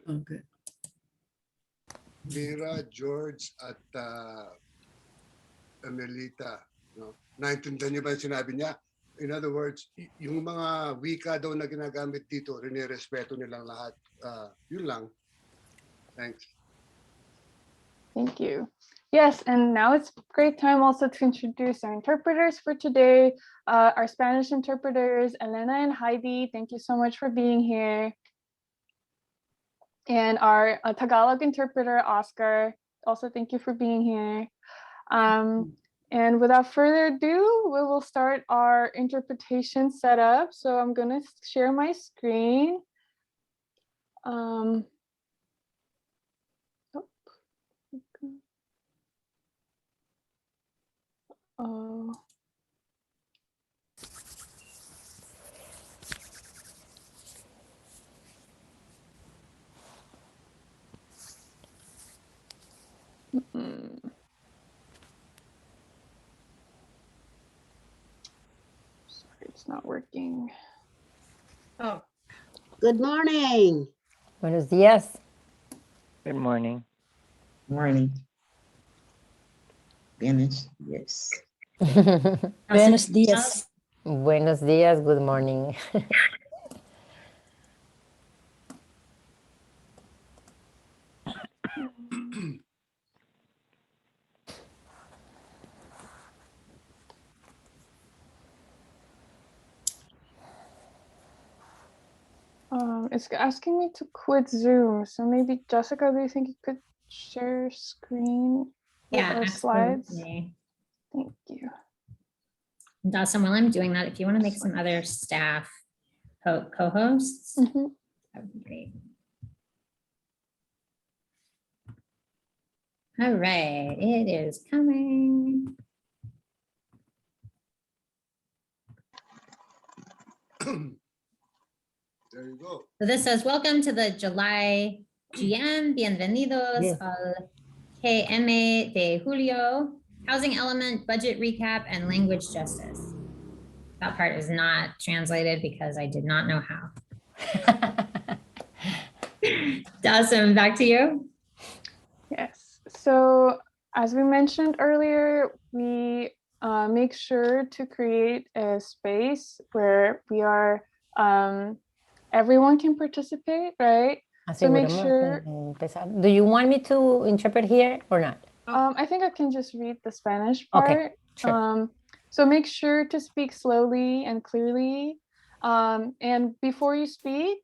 Okay. Mira, George, at Amelita. No? Naintindihan niyo ba yung sinabi niya? In other words, yung mga wika daw na ginagamit dito, rinirespeto nilang lahat. Yun lang. Thanks. Thank you. Yes, and now it's a great time also to introduce our interpreters for today. Our Spanish interpreters, Elena and Heidi, thank you so much for being here. And our Tagalog interpreter, Oscar, also thank you for being here. And without further ado, we will start our interpretation setup. So I'm going to share my screen. Sorry, it's not working. Oh, good morning. Buenos días. Good morning. Morning. Buenos días. Buenos días. Buenos días, good morning. It's asking me to quit Zoom. So maybe Jessica, do you think you could share your screen? Yeah, or slides? absolutely. Thank you. Dawson, while I'm doing that, if you want to make some other staff co-hosts, that would be great. All right, it is coming. There you go. So this says, welcome to the July GM. Bienvenidos Yes. al GM de Julio. Housing element, budget recap, and language justice. That part is not translated because I did not know how. Dawson, back to you. Yes. So as we mentioned earlier, we make sure to create a space where we are, everyone can participate, right? Así So make podemos sure. empezar. Do you want me to interpret here or not? I think I can just read the Spanish part. Okay, sure. So make sure to speak slowly and clearly. And before you speak,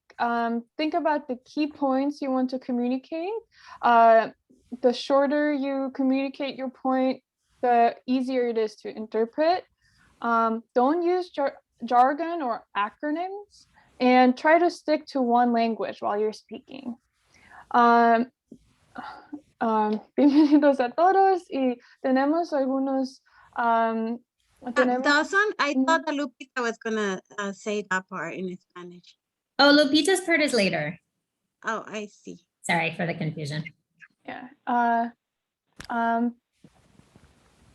think about the key points you want to communicate. The shorter you communicate your point, the easier it is to interpret. Don't use jargon or acronyms, and try to stick to one language while you're speaking. Bienvenidos a todos y tenemos algunos Dawson, I thought that Lupita was gonna say that part in Spanish. Oh, Lupita's part is later. Oh, I see. Sorry for the confusion. Yeah.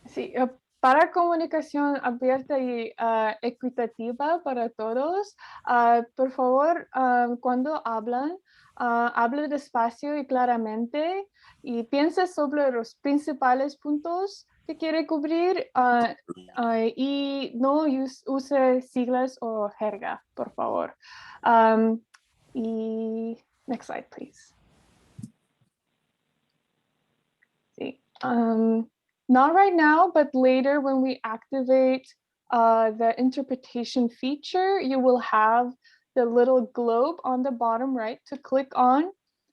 Sí, para comunicación abierta y equitativa para todos, por favor, cuando hablan, hable despacio y claramente y piense sobre los principales puntos que quiere cubrir y no use siglas o jerga, por favor. Y next slide, please. Sí. Not right now, but later when we activate the interpretation feature, you will have the little globe on the bottom right to click on.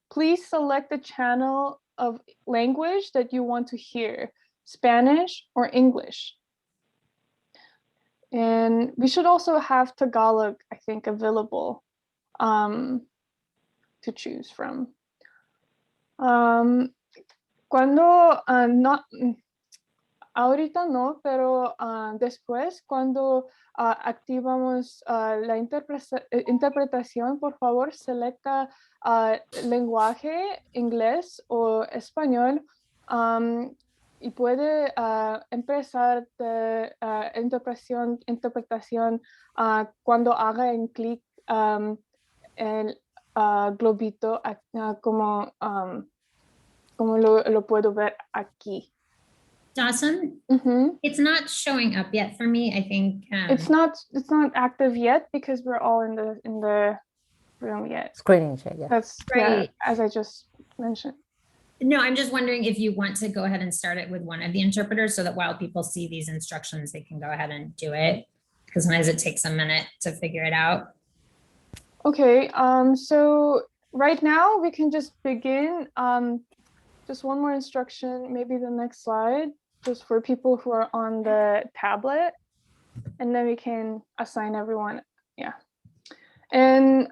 Please select the channel of language that you want to hear, Spanish or English. And we should also have Tagalog, I think, available to choose from. Cuando no, ahorita no, pero después cuando activamos la interpretación, por favor, selecta lenguaje inglés o español y puede empezar de interpretación cuando haga en clic globito como, como lo puedo ver aquí. Dawson, Mhm. it's not showing up yet for me. I think It's not active yet because we're all in the room yet. Screening share, yeah. That's Right. as I just mentioned. No, I'm just wondering if you want to go ahead and start it with one of the interpreters so that while people see these instructions, they can go ahead and do it. Because sometimes it takes a minute to figure it out. Okay, so right now we can just begin. Just one more instruction, maybe the next slide, just for people who are on the tablet, and then we can assign everyone. Yeah. And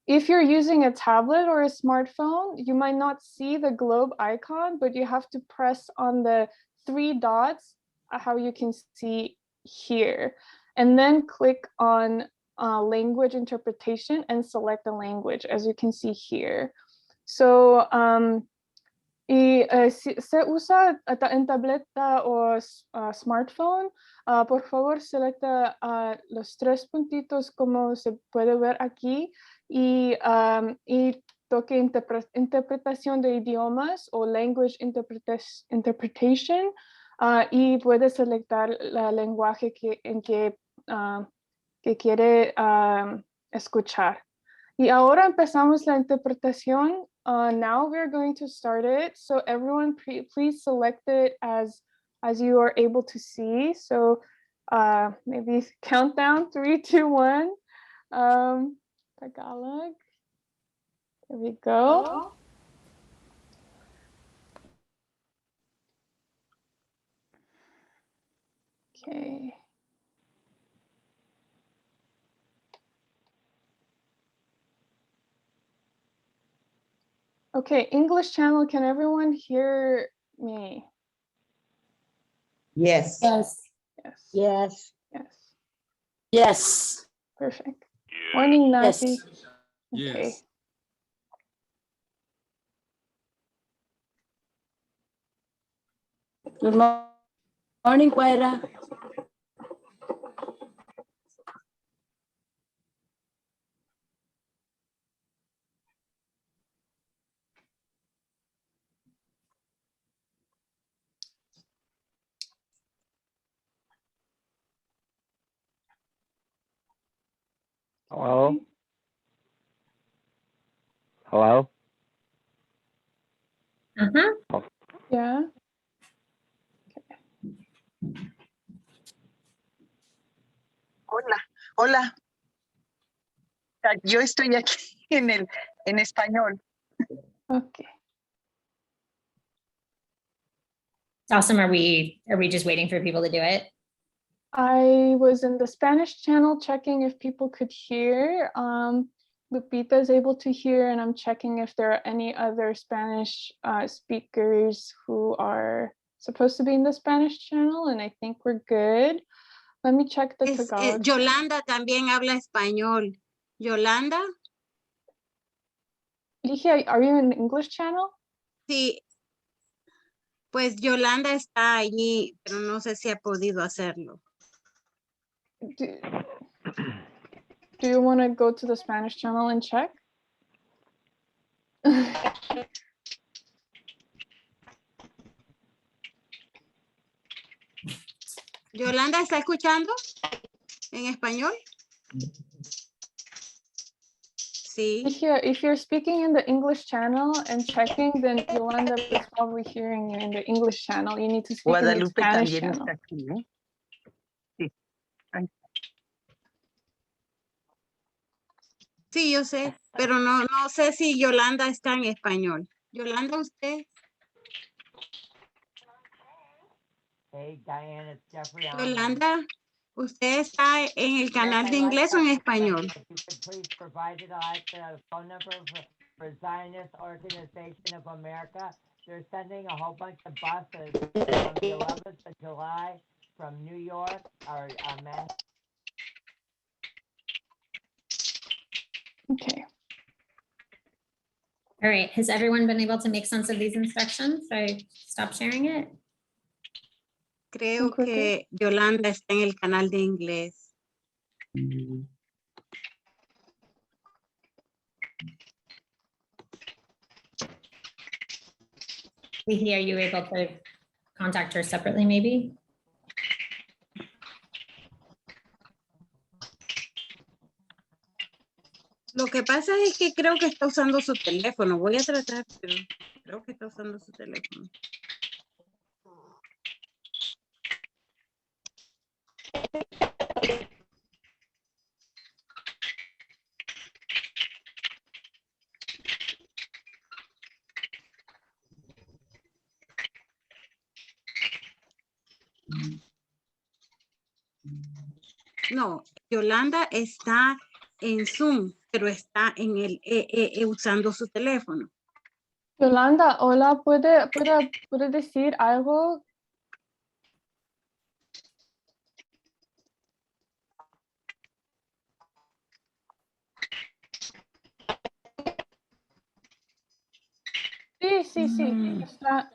if you're using a tablet or a smartphone, you might not see the globe icon, but you have to press on the 3 dots, how you can see here, and then click on language interpretation and select the language, as you can see here. So si se usa en tableta o smartphone, por favor selecta los 3 puntitos como se puede ver aquí y toque interpretación de idiomas o language interpretation y puede selectar el lenguaje que quiere escuchar. Y ahora empezamos la interpretación. Now we're going to start it. So everyone, please select it as you are able to see. So maybe countdown 3, 2, 1. Tagalog. There we go. Okay. Okay, English channel, can everyone hear me? Yes. Yes. Yes. Yes. Yes. Perfect. Morning, Nati. Yes. Okay. Good morning, Guaira. Hello? Hello? Uh-huh. Yeah. Hola. Yo estoy aquí en español. Okay. Awesome. Are we just waiting for people to do it? I was in the Spanish channel checking if people could hear. Lupita is able to hear, and I'm checking if there are any other Spanish speakers who are supposed to be in the Spanish channel, and I think we're good. Let me check the Tagalog. Yolanda también habla español. Yolanda. Ligia, are you in the English channel? Sí. Pues Yolanda está allí, pero no sé si ha podido hacerlo. Do you want to go to the Spanish channel and check? Yolanda, ¿está escuchando en español? Sí. If you're speaking in the English channel and checking, then Yolanda is probably hearing you in the English channel. You need to speak in the Guadalupe Spanish también channel. está aquí, ¿no? Sí. Ay, Sí, yo sé, pero no sé si Yolanda está en español. Yolanda, usted. Hey, Diane, it's Jeffrey. Yolanda, ¿usted está en el canal de inglés o en español? If you could please provide it at the phone number for Zionist Organization of America. They're sending a whole bunch of buses on the 11th of July from New York or Manhattan. Okay. All right. Has everyone been able to make sense of these instructions? I stop sharing it. Creo que Yolanda está en el canal de inglés. Vicky, are you able to contact her separately, maybe? Lo que pasa es que creo que está usando su teléfono. Voy a tratar, pero creo que está usando su teléfono. No, Yolanda está en Zoom, pero está en usando su teléfono. Yolanda, hola, ¿puede decir algo? Sí. Está.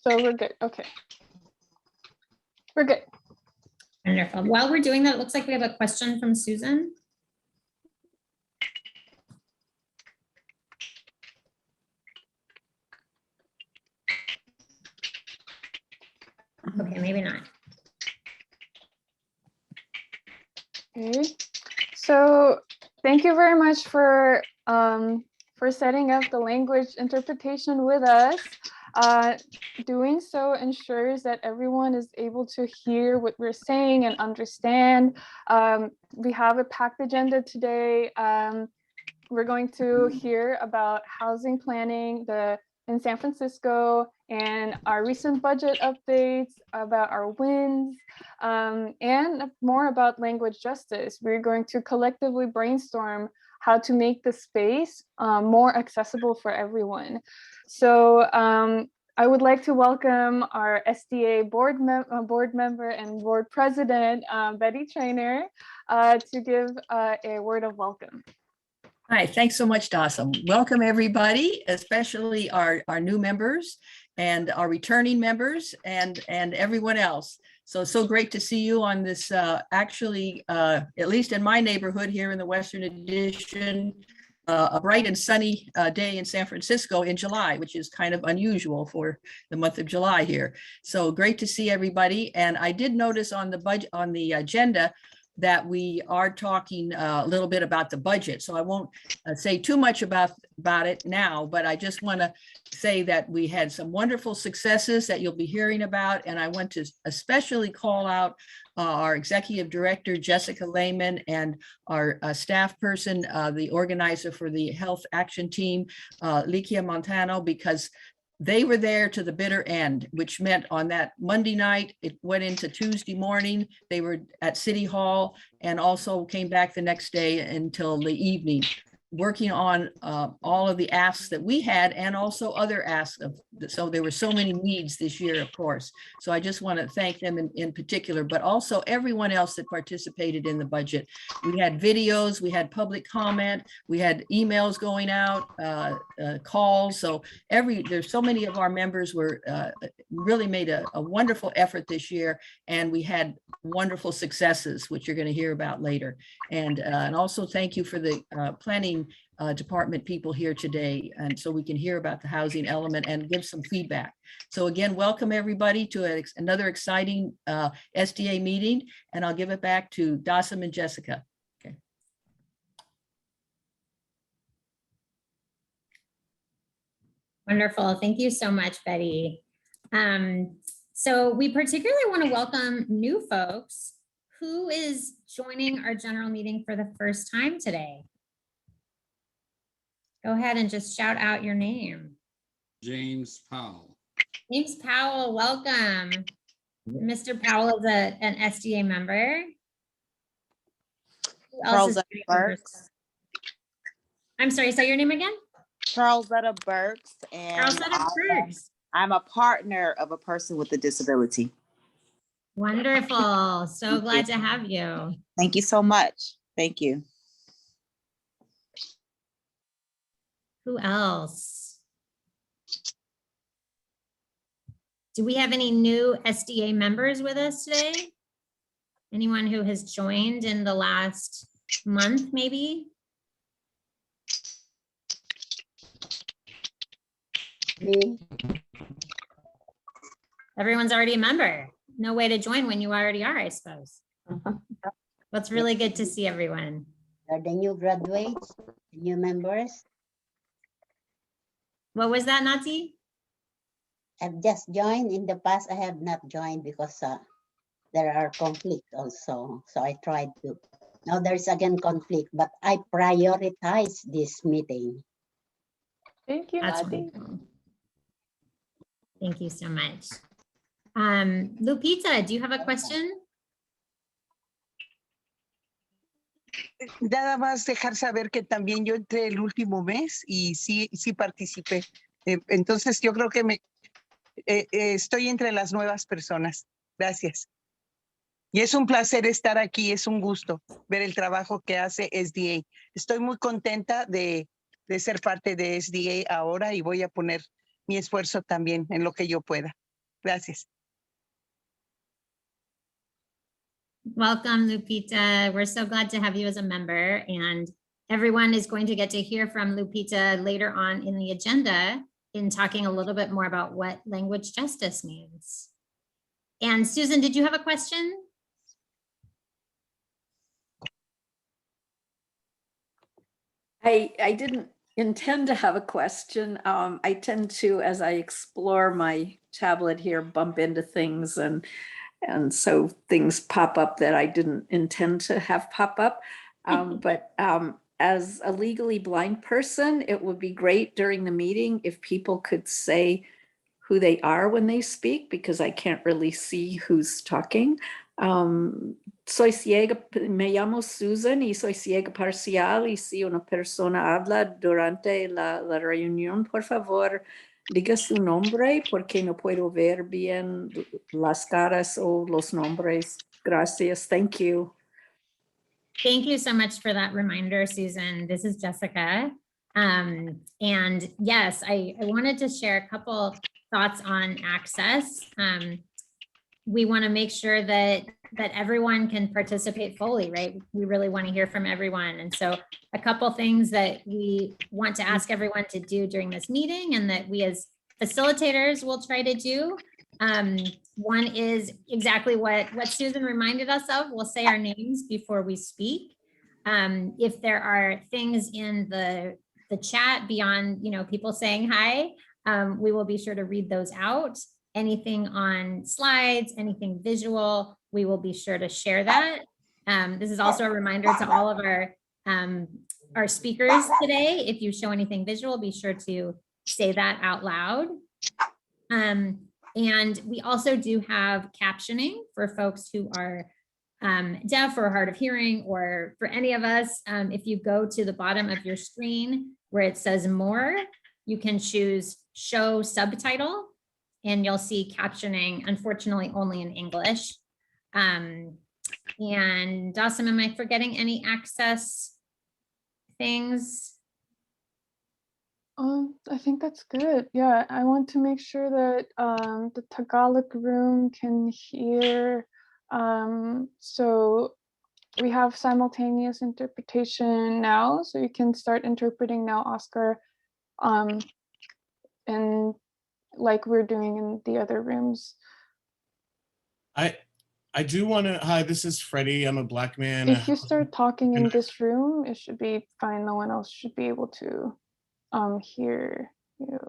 So we're good. Okay. We're good. Wonderful. While we're doing that, it looks like we have a question from Susan. Okay, maybe not. Okay. So thank you very much for setting up the language interpretation with us. Doing so ensures that everyone is able to hear what we're saying and understand. We have a packed agenda today. We're going to hear about housing planning in San Francisco and our recent budget updates, about our wins, and more about language justice. We're going to collectively brainstorm how to make the space more accessible for everyone. So I would like to welcome our SDA board member and board president, Betty Trainer, to give a word of welcome. Hi, thanks so much, Dassam. Welcome, everybody, especially our new members and our returning members and everyone else. So great to see you on this, actually, at least in my neighborhood here in the Western Addition, a bright and sunny day in San Francisco in July, which is kind of unusual for the month of July here. So great to see everybody. And I did notice on the budget, on the agenda, that we are talking a little bit about the budget. So I won't say too much about it now, but I just want to say that we had some wonderful successes that you'll be hearing about. And I want to especially call out our executive director, Jessica Lehman, and our staff person, the organizer for the Health Action Team, Likia Montano, because they were there to the bitter end, which meant on that Monday night, it went into Tuesday morning. They were at City Hall and also came back the next day until the evening, working on all of the asks that we had and also other asks. So there were so many needs this year, of course. So I just want to thank them in particular, but also everyone else that participated in the budget. We had videos, we had public comment, we had emails going out, calls. So there's so many of our members were really made a wonderful effort this year, and we had wonderful successes, which you're going to hear about later. And also thank you for the planning department people here today, and so we can hear about the housing element and give some feedback. So again, welcome everybody to another exciting SDA meeting, and I'll give it back to Dassam and Jessica. Okay. Wonderful. Thank you so much, Betty. So we particularly want to welcome new folks. Who is joining our general meeting for the first time today? Go ahead and just shout out your name. James Powell. James Powell, welcome. Mr. Powell is an SDA member. Who else is joining Burks. I'm sorry, say your name again? Charlesetta Burks, and Charlesetta Burks. I'm a partner of a person with a disability. Wonderful. So glad to have you. Thank you so much. Thank you. Who else? Do we have any new SDA members with us today? Anyone who has joined in the last month, maybe? Me. Everyone's already a member. No way to join when you already are, I suppose. Well, it's really good to see everyone. Are the new graduates, the new members? What was that, Nati? I've just joined. In the past, I have not joined because there are conflicts also. So I tried to. Now there's again conflict, but I prioritize this meeting. Thank you, That's Nati. wonderful. Thank you so much. Lupita, do you have a question? Nada más dejar saber que también yo entré el último mes y sí participé. Entonces yo creo que estoy entre las nuevas personas. Gracias. Y es un placer estar aquí, es un gusto ver el trabajo que hace SDA. Estoy muy contenta de ser parte de SDA ahora y voy a poner mi esfuerzo también en lo que yo pueda. Gracias. Welcome, Lupita. We're so glad to have you as a member, and everyone is going to get to hear from Lupita later on in the agenda in talking a little bit more about what language justice means. And Susan, did you have a question? I didn't intend to have a question. I tend to, as I explore my tablet here, bump into things and so things pop up that I didn't intend to have pop up. But as a legally blind person, it would be great during the meeting if people could say who they are when they speak, because I can't really see who's talking. Soy ciega, me llamo Susan y soy ciega parcial, y si una persona habla durante la reunión, por favor, diga su nombre porque no puedo ver bien las caras o los nombres. Gracias. Thank you. Thank you so much for that reminder, Susan. This is Jessica. And yes, I wanted to share a couple thoughts on access. We want to make sure that everyone can participate fully, right? We really want to hear from everyone. And so a couple things that we want to ask everyone to do during this meeting and that we as facilitators will try to do. One is exactly what Susan reminded us of. We'll say our names before we speak. If there are things in the chat beyond, people saying hi, we will be sure to read those out. Anything on slides, anything visual, we will be sure to share that. This is also a reminder to all of our speakers today. If you show anything visual, be sure to say that out loud. And we also do have captioning for folks who are deaf or hard of hearing, or for any of us. If you go to the bottom of your screen where it says more, you can choose show subtitle, and you'll see captioning, unfortunately, only in English. And Dawson, am I forgetting any access things? I think that's good. Yeah, I want to make sure that the Tagalog room can hear. So we have simultaneous interpretation now, so you can start interpreting now, Oscar, and like we're doing in the other rooms. I do want to, hi, this is Freddie. I'm a Black man. If you start talking in this room, it should be fine. No one else should be able to hear you.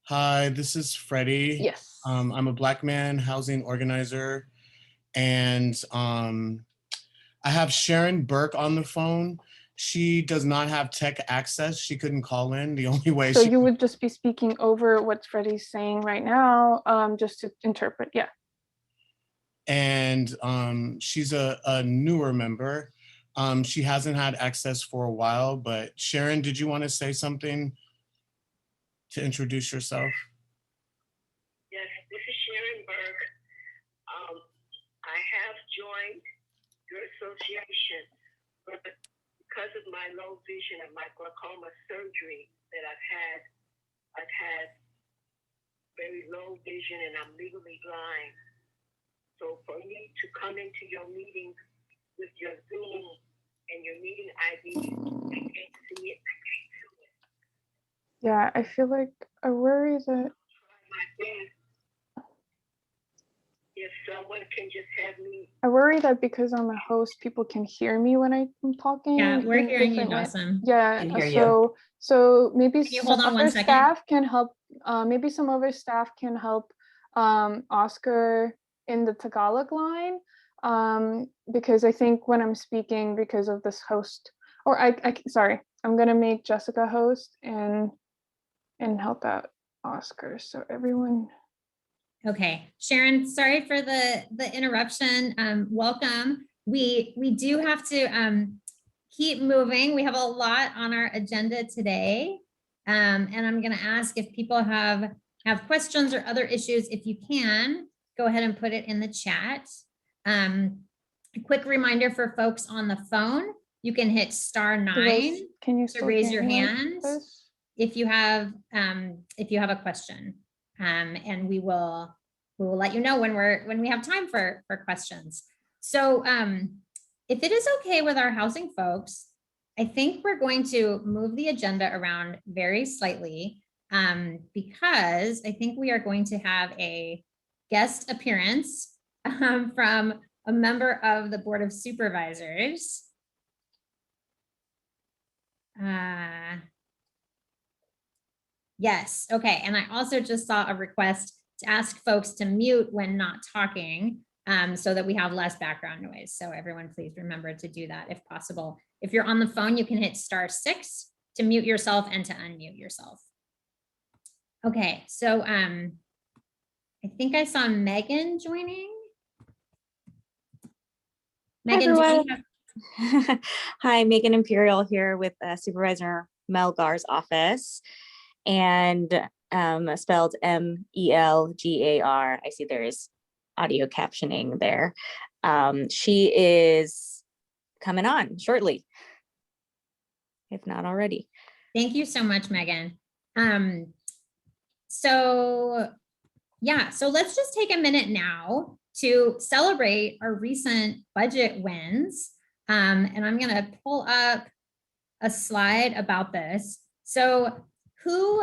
Hi, this is Freddie. Yes. I'm a Black man housing organizer, and I have Sharon Burke on the phone. She does not have tech access. She couldn't call in. The only way So you would just be speaking over what Freddie's saying right now, just to interpret. Yeah. And she's a newer member. She hasn't had access for a while, but Sharon, did you want to say something to introduce yourself? Yes, this is Sharon Burke. I have joined your association, but because of my low vision and my glaucoma surgery that I've had very low vision and I'm legally blind. So for me to come into your meetings with your Zoom and your meeting ID, I can't see it, I can't do it. Yeah, I feel like I worry that My best. If someone can just have me. because I'm a host, people can hear me when I'm talking. Yeah, we're in hearing you, different ways. Dawson. Yeah, Can hear you. so maybe Can you some hold on one other second? staff can help. Maybe some other staff can help Oscar in the Tagalog line, because I think when I'm speaking, because of this host, or sorry, I'm gonna make Jessica host and help out Oscar. So everyone. Okay, Sharon, sorry for the interruption. Welcome. We do have to keep moving. We have a lot on our agenda today. And I'm going to ask if people have questions or other issues. If you can, go ahead and put it in the chat. A quick reminder for folks on the phone, you can hit *9 to raise your hand if you have a question. And we will let you know when we have time for questions. So if it is okay with our housing folks, I think we're going to move the agenda around very slightly, because I think we are going to have a guest appearance from a member of the Board of Supervisors. Yes, okay. And I also just saw a request to ask folks to mute when not talking, so that we have less background noise. So everyone, please remember to do that if possible. If you're on the phone, you can hit *6 to mute yourself and to unmute yourself. Okay, so I think I saw Megan joining. Megan, hi, everyone. Hi, Megan Imperial here with Supervisor Melgar's office, and spelled Melgar. I see there is audio captioning there. She is coming on shortly, if not already. Thank you so much, Megan. So let's just take a minute now to celebrate our recent budget wins. And I'm going to pull up a slide about this. So who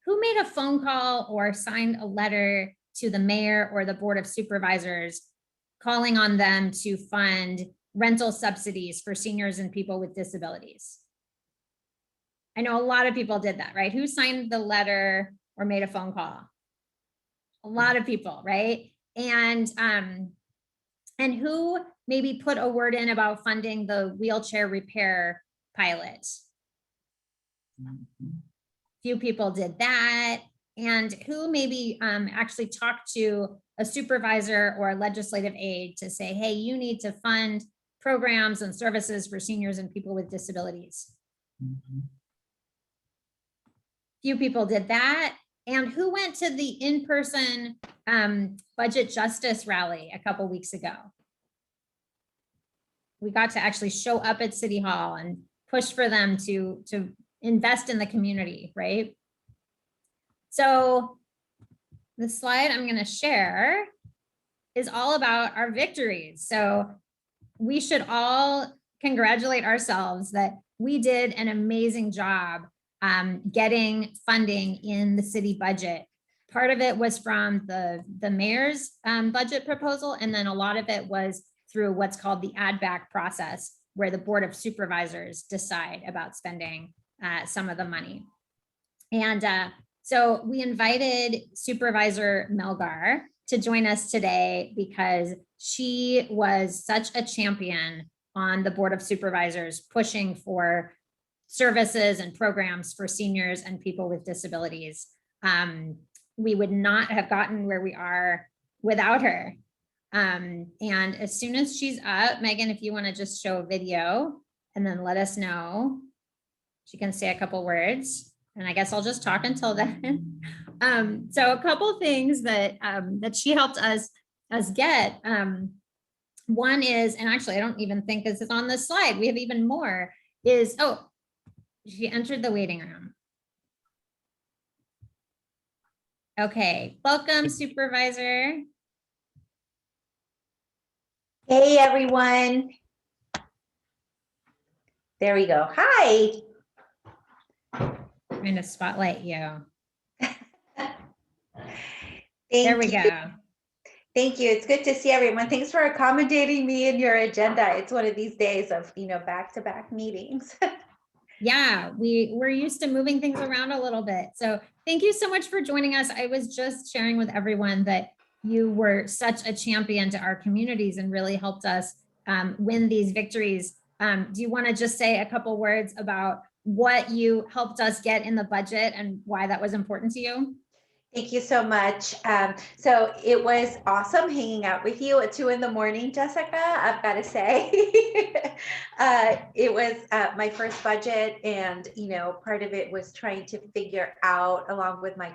made a phone call or signed a letter to the mayor or the Board of Supervisors calling on them to fund rental subsidies for seniors and people with disabilities? I know a lot of people did that, right? Who signed the letter or made a phone call? A lot of people, right? And who maybe put a word in about funding the wheelchair repair pilot? Few people did that. And who maybe actually talked to a supervisor or a legislative aide to say, hey, you need to fund programs and services for seniors and people with disabilities? Few people did that. And who went to the in-person budget justice rally a couple weeks ago? We got to actually show up at City Hall and push for them to invest in the community, right? So the slide I'm going to share is all about our victories. So we should all congratulate ourselves that we did an amazing job getting funding in the city budget. Part of it was from the mayor's budget proposal, and then a lot of it was through what's called the add back process, where the Board of Supervisors decide about spending some of the money. And so we invited Supervisor Melgar to join us today because she was such a champion on the Board of Supervisors pushing for services and programs for seniors and people with disabilities. We would not have gotten where we are without her. And as soon as she's up, Megan, if you want to just show a video and then let us know, she can say a couple words, and I guess I'll just talk until then. So a couple things that that she helped us get. One is, and actually I don't even think this is on this slide, we have even more, is, oh, she entered the waiting room. Okay, welcome, Supervisor. Hey, everyone. There we go. Hi. trying to spotlight you. There we go. Thank you. It's good to see everyone. Thanks for accommodating me in your agenda. It's one of these days of, back-to-back meetings. Yeah, we're used to moving things around a little bit. So thank you so much for joining us. I was just sharing with everyone that you were such a champion to our communities and really helped us win these victories. Do you want to just say a couple words about what you helped us get in the budget and why that was important to you? Thank you so much. So it was awesome hanging out with you at 2 a.m, Jessica, I've got to say. It was my first budget, and part of it was trying to figure out, along with my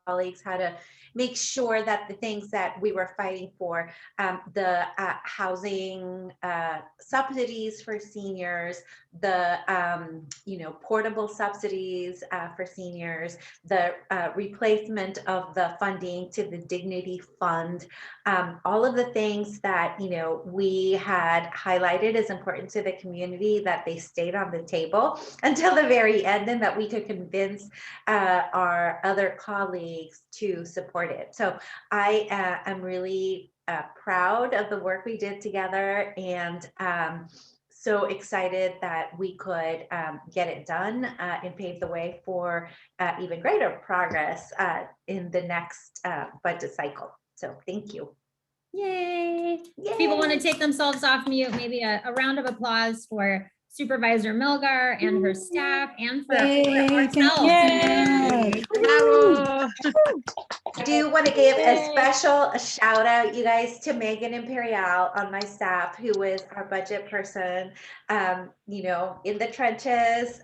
colleagues, how to make sure that the things that we were fighting for, the housing subsidies for seniors, the portable subsidies for seniors, the replacement of the funding to the Dignity Fund, all of the things that we had highlighted as important to the community, that they stayed on the table until the very end, and that we could convince our other colleagues to support it. So I am really proud of the work we did together, and so excited that we could get it done and pave the way for even greater progress in the next budget cycle. So thank you. Yay. If people want to take themselves off mute, maybe a round of applause for Supervisor Milgar and her staff, and for ourselves. Bravo. I do want to give a special shout out, you guys, to Megan Imperial on my staff, who was our budget person, in the trenches.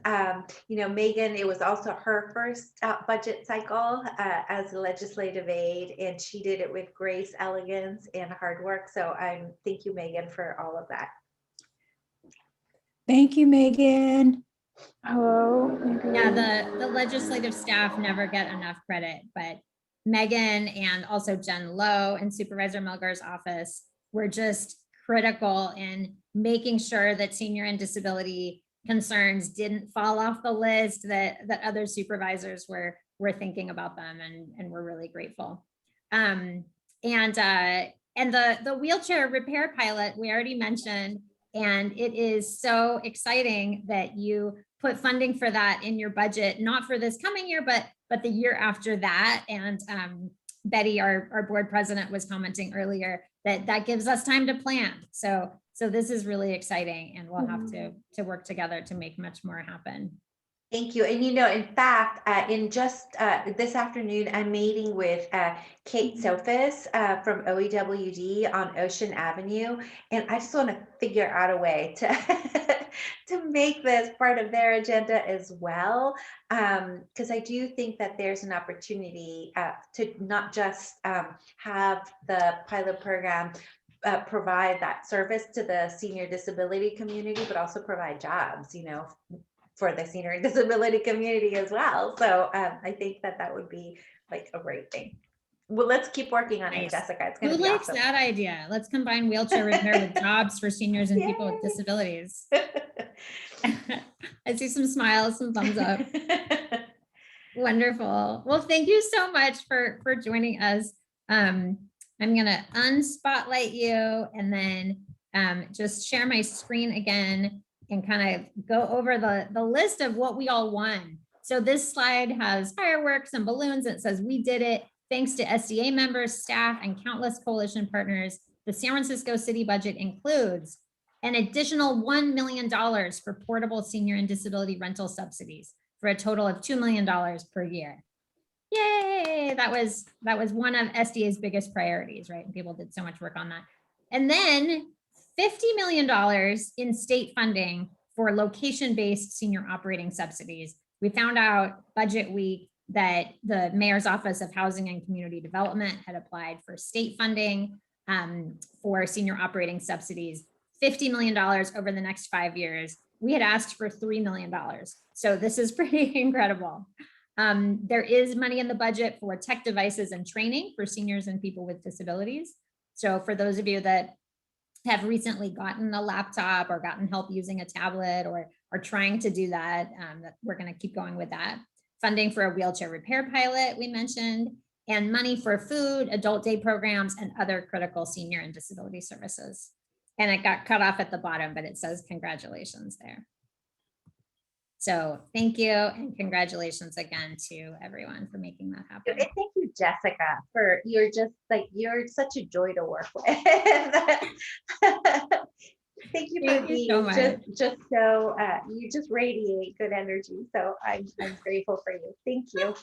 Megan, it was also her first budget cycle as a legislative aide, and she did it with grace, elegance, and hard work. So thank you, Megan, for all of that. Thank you, Megan. Hello. Yeah, the legislative staff never get enough credit, but Megan and also Jen Lowe in Supervisor Milgar's office were just critical in making sure that senior and disability concerns didn't fall off the list, that other supervisors were thinking about them, and we're really grateful. And the wheelchair repair pilot we already mentioned, and it is so exciting that you put funding for that in your budget, not for this coming year, but the year after that. And Betty, our board president, was commenting earlier that gives us time to plan. So this is really exciting, and we'll have to work together to make much more happen. Thank you. And in fact, in just this afternoon, I'm meeting with Kate Sophis from OEWD on Ocean Avenue, and I just want to figure out a way to make this part of their agenda as well, because I do think that there's an opportunity to not just have the pilot program provide that service to the senior disability community, but also provide jobs, for the senior and disability community as well. So I think that would be like a great thing. Well, let's keep working on it, Jessica. It's going to be Who likes awesome. that idea? Let's combine wheelchair repair with jobs for seniors and people with disabilities. I see some smiles, some thumbs up. Wonderful. Well, thank you so much for joining us. I'm going to unspotlight you and then just share my screen again and kind of go over the list of what we all won. So this slide has fireworks and balloons. And it says we did it thanks to SDA members, staff, and countless coalition partners. The San Francisco city budget includes an additional $1 million for portable senior and disability rental subsidies for a total of $2 million per year. Yay! That was one of SDA's biggest priorities, right? And people did so much work on that. And then $50 million in state funding for location-based senior operating subsidies. We found out budget week that the Mayor's Office of Housing and Community Development had applied for state funding for senior operating subsidies, $50 million over the next 5 years. We had asked for $3 million. So this is pretty incredible. There is money in the budget for tech devices and training for seniors and people with disabilities. So for those of you that have recently gotten a laptop or gotten help using a tablet or are trying to do that, we're going to keep going with that. funding for a wheelchair repair pilot we mentioned, and money for food, adult day programs, and other critical senior and disability services. And it got cut off at the bottom, but it says congratulations there. So thank you and congratulations again to everyone for making that happen. And thank you, Jessica, for you're such a joy to work with. Thank you for being so just so you just radiate good energy. So I'm grateful for you. Thank you.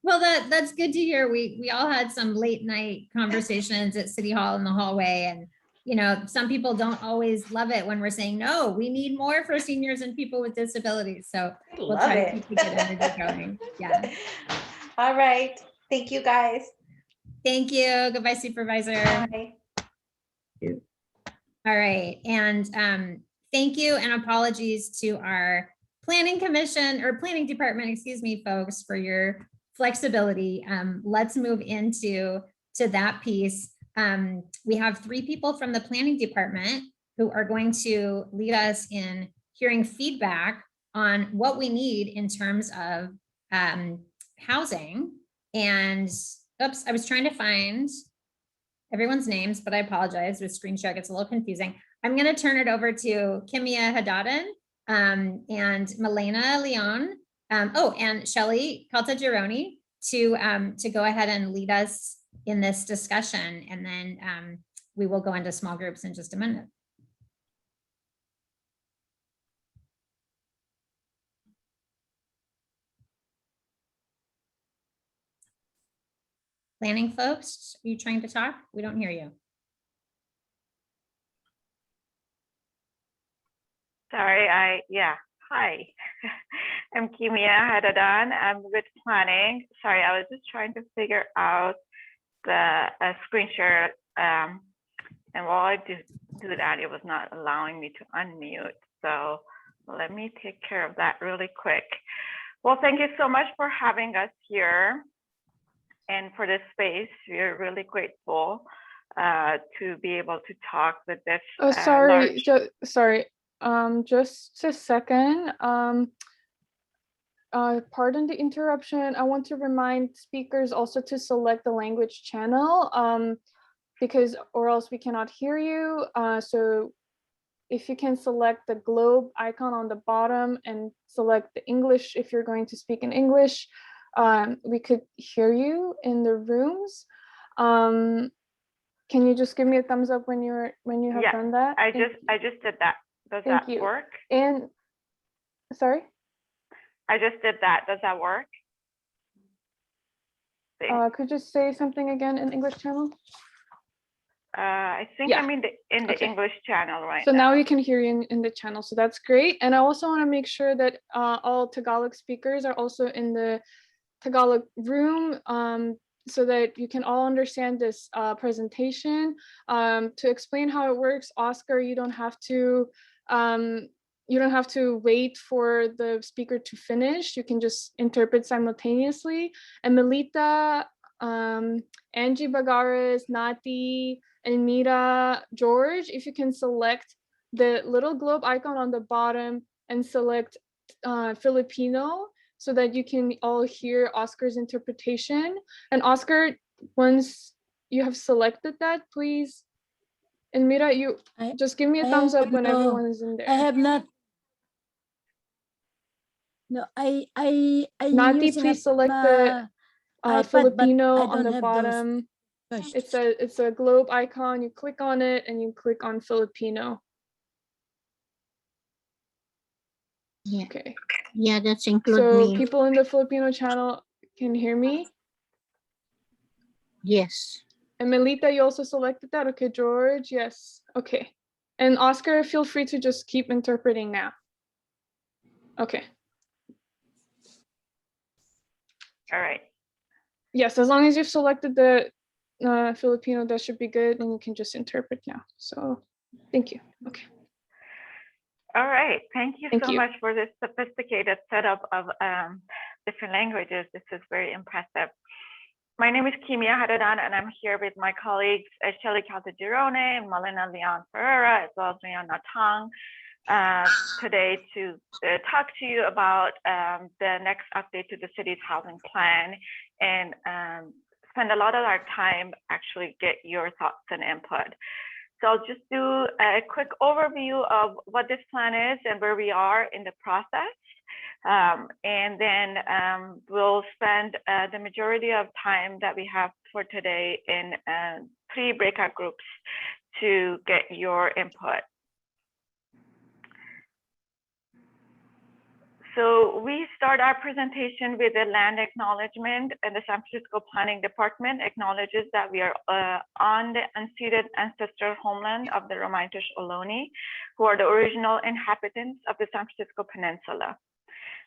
Well, that's good to hear. We all had some late night conversations at City Hall in the hallway, and you know, some people don't always love it when we're saying, no, we need more for seniors and people with disabilities. So we'll try to keep the good energy going. Yeah. All right. Thank you, guys. Thank you. Goodbye, Supervisor. Bye. All right. And thank you and apologies to our planning department, excuse me, folks, for your flexibility. Let's move into that piece. We have 3 people from the planning department who are going to lead us in hearing feedback on what we need in terms of housing. And oops, I was trying to find everyone's names, but I apologize, with screen share gets a little confusing. I'm going to turn it over to Kimia Hadaden and Milena Leon, and Shelly Caltagirone to go ahead and lead us in this discussion, and then we will go into small groups in just a minute. Planning folks, are you trying to talk? We don't hear you. Sorry, hi. I'm Kimia Hadadan. I'm with planning. Sorry, I was just trying to figure out the screen share, and while I do that, it was not allowing me to unmute. So let me take care of that really quick. Well, thank you so much for having us here and for this space. We're really grateful to be able to talk with this. Oh, sorry, sorry. Just a second. Pardon the interruption. I want to remind speakers also to select the language channel because or else we cannot hear you. So if you can select the globe icon on the bottom and select the English, if you're going to speak in English, we could hear you in the rooms. Can you just give me a thumbs up when you have done that? I just did that. Does that work? And sorry? I just did that. Does that work? Could you say something again in English channel? I think I'm in the English channel right now. So now we can hear you in the channel. So that's great. And I also want to make sure that all Tagalog speakers are also in the Tagalog room so that you can all understand this presentation. To explain how it works, Oscar, you don't have to wait for the speaker to finish. You can just interpret simultaneously. And Melita, Angie Bagares, Nati, and Mira, George, if you can select the little globe icon on the bottom and select Filipino so that you can all hear Oscar's interpretation. And Oscar, once you have selected that, please. And Mira, you just give me a thumbs up when everyone is in there. I have not. No, I Nati, please select the iPad, Filipino I on don't the have bottom. It's a globe icon. You click on it and you click on Filipino. Yeah. Okay. Yeah, that's include So me. people in the Filipino channel can hear me? Yes. And Melita, you also selected that? Okay, George, yes. Okay. And Oscar, feel free to just keep interpreting now. Okay. All right. Yes, as long as you've selected the Filipino, that should be good, and you can just interpret now. So thank you. Okay. All right. Thank you so much for this sophisticated setup of different languages. This is very impressive. My name is Kimia Hadadan, and I'm here with my colleagues Shelly Caltagirone and Malena Leon Ferreira, as well as Rihanna Tong. today to talk to you about the next update to the city's housing plan and spend a lot of our time actually get your thoughts and input. So I'll just do a quick overview of what this plan is and where we are in the process. And then we'll spend the majority of time that we have for today in 3 breakout groups to get your input. So we start our presentation with a land acknowledgement, and the San Francisco Planning Department acknowledges that we are on the unceded ancestral homeland of the Ramaytush Ohlone, who are the original inhabitants of the San Francisco Peninsula.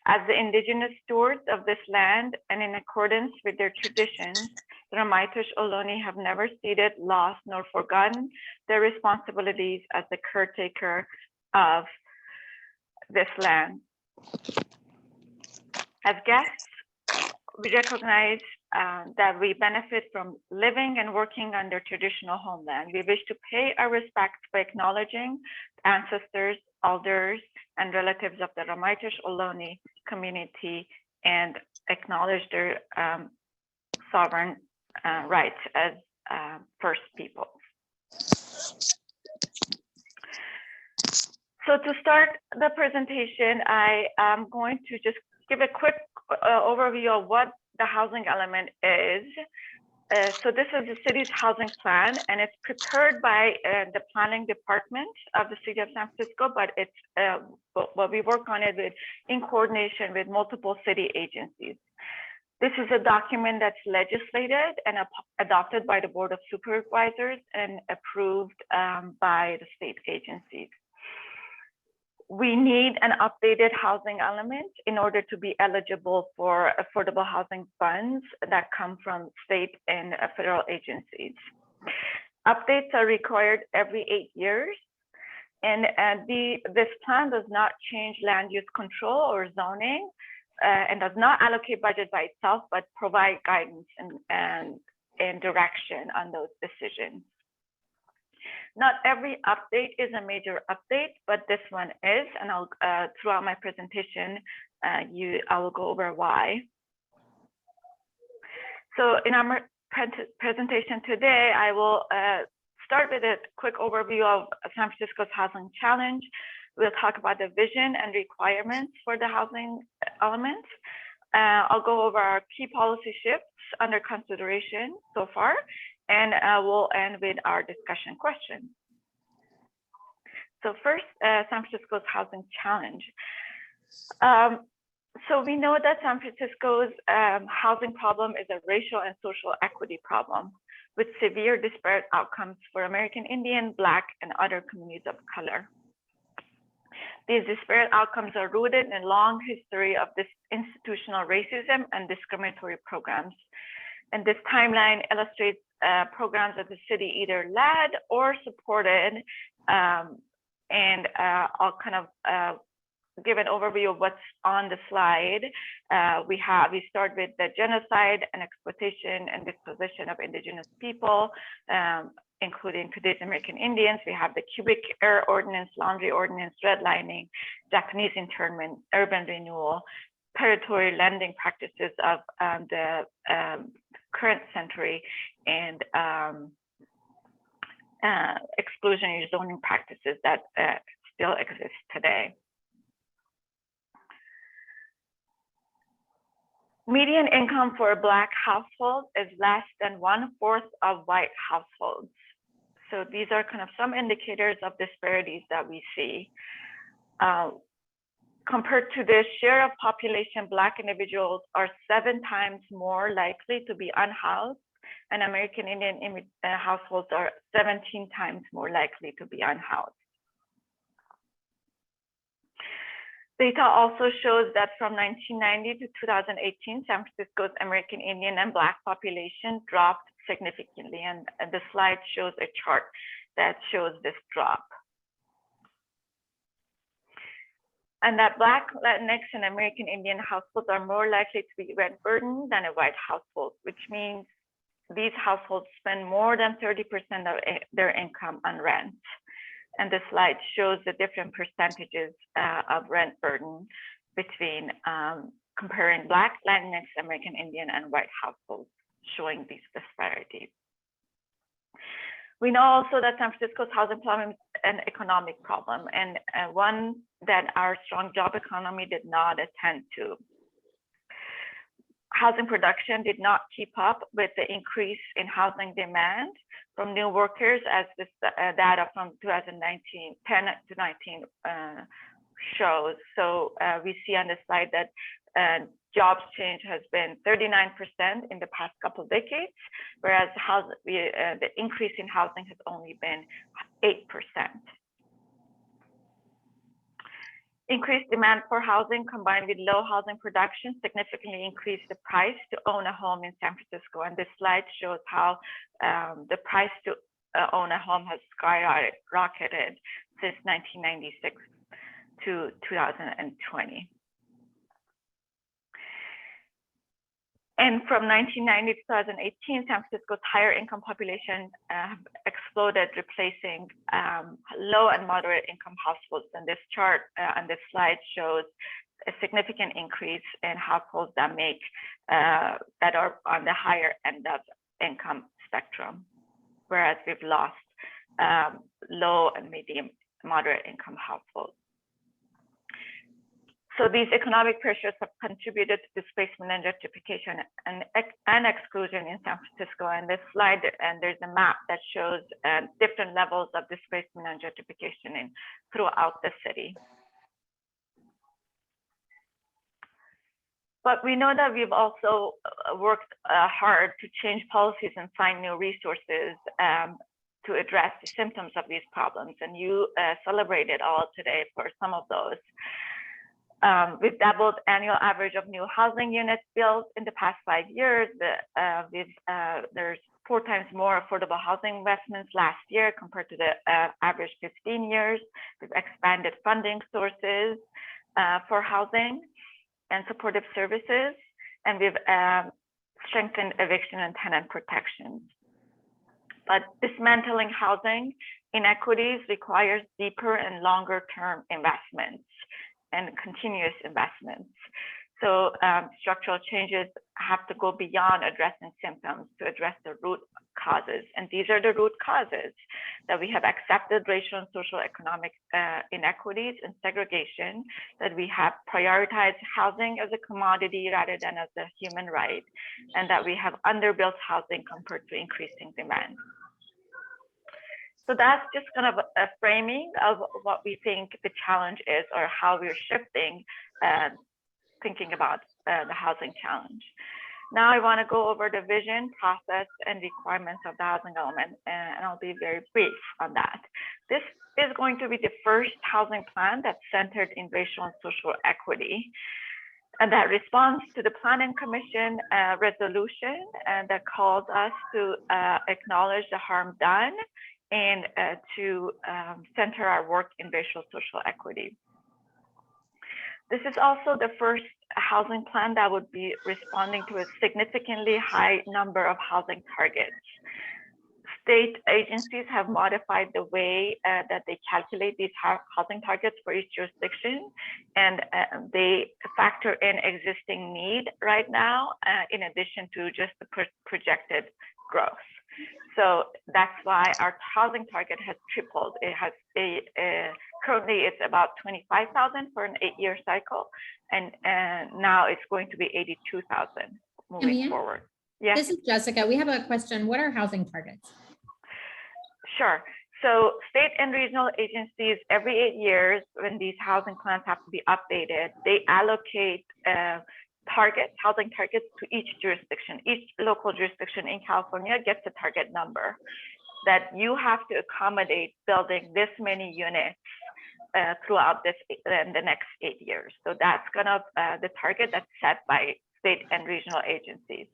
As the indigenous stewards of this land and in accordance with their traditions, the Ramaytush Ohlone have never ceded, lost, nor forgotten their responsibilities as the caretaker of this land. As guests, we recognize that we benefit from living and working on their traditional homeland. We wish to pay our respects by acknowledging ancestors, elders, and relatives of the Ramaytush Ohlone community and acknowledge their sovereign rights as First Peoples. So to start the presentation, I am going to just give a quick overview of what the housing element is. So this is the city's housing plan, and it's prepared by the planning department of the city of San Francisco, but it's what we work on it with in coordination with multiple city agencies. This is a document that's legislated and adopted by the Board of Supervisors and approved by the state agencies. We need an updated housing element in order to be eligible for affordable housing funds that come from state and federal agencies. Updates are required every 8 years, and this plan does not change land use control or zoning and does not allocate budget by itself, but provide guidance and direction on those decisions. Not every update is a major update, but this one is, and I'll throughout my presentation, I will go over why. So in our presentation today, I will start with a quick overview of San Francisco's housing challenge. We'll talk about the vision and requirements for the housing element. I'll go over our key policy shifts under consideration so far, and we'll end with our discussion questions. So first, San Francisco's housing challenge. So we know that San Francisco's housing problem is a racial and social equity problem with severe disparate outcomes for American Indian, Black, and other communities of color. These disparate outcomes are rooted in a long history of this institutional racism and discriminatory programs. And this timeline illustrates programs that the city either led or supported. And I'll kind of give an overview of what's on the slide. We start with the genocide and exploitation and dispossession of indigenous people, including today's American Indians. We have the cubic air ordinance, laundry ordinance, redlining, Japanese internment, urban renewal, predatory lending practices of the current century, and exclusionary zoning practices that still exist today. Median income for a Black household is less than 1/4 of white households. So these are kind of some indicators of disparities that we see. Compared to the share of population, Black individuals are 7 times more likely to be unhoused, and American Indian households are 17 times more likely to be unhoused. Data also shows that from 1990 to 2018, San Francisco's American Indian and Black population dropped significantly, and the slide shows a chart that shows this drop. And that Black, Latinx, and American Indian households are more likely to be rent burdened than a white household, which means these households spend more than 30% of their income on rent. And the slide shows the different percentages of rent burden between comparing Black, Latinx, American Indian, and white households, showing these disparities. We know also that San Francisco's housing problem is an economic problem, and one that our strong job economy did not attend to. Housing production did not keep up with the increase in housing demand from new workers, as this data from 2019, 10 to 19 shows. So we see on the slide that jobs change has been 39% in the past couple of decades, whereas the increase in housing has only been 8%. Increased demand for housing combined with low housing production significantly increased the price to own a home in San Francisco. And this slide shows how the price to own a home has skyrocketed since 1996 to 2020. And from 1990 to 2018, San Francisco's higher income population exploded, replacing low and moderate income households. And this chart on this slide shows a significant increase in households that make that are on the higher end of income spectrum, whereas we've lost low and medium moderate income households. So these economic pressures have contributed to displacement and gentrification and exclusion in San Francisco. And this slide, and there's a map that shows different levels of displacement and gentrification throughout the city. But we know that we've also worked hard to change policies and find new resources to address the symptoms of these problems. And you celebrated all today for some of those. We've doubled annual average of new housing units built in the past 5 years. There's 4 times more affordable housing investments last year compared to the average 15 years. We've expanded funding sources for housing and supportive services, and we've strengthened eviction and tenant protections. But dismantling housing inequities requires deeper and longer term investments and continuous investments. So structural changes have to go beyond addressing symptoms to address the root causes. And these are the root causes that we have accepted racial and social economic inequities and segregation, that we have prioritized housing as a commodity rather than as a human right, and that we have underbuilt housing compared to increasing demand. So that's just kind of a framing of what we think the challenge is, or how we're shifting thinking about the housing challenge. Now I want to go over the vision, process, and requirements of the housing element, and I'll be very brief on that. This is going to be the first housing plan that's centered in racial and social equity, and that responds to the Planning Commission resolution that calls us to acknowledge the harm done and to center our work in racial social equity. This is also the first housing plan that would be responding to a significantly high number of housing targets. State agencies have modified the way that they calculate these housing targets for each jurisdiction, and they factor in existing need right now, in addition to just the projected growth. So that's why our housing target has tripled. It has currently it's about 25,000 for an 8-year cycle, and now it's going to be 82,000 moving forward. Yes. This is Jessica. We have a question. What are housing targets? Sure. So state and regional agencies, every 8 years, when these housing plans have to be updated, they allocate housing targets to each jurisdiction. Each local jurisdiction in California gets a target number that you have to accommodate building this many units throughout the next 8 years. So that's kind of the target that's set by state and regional agencies.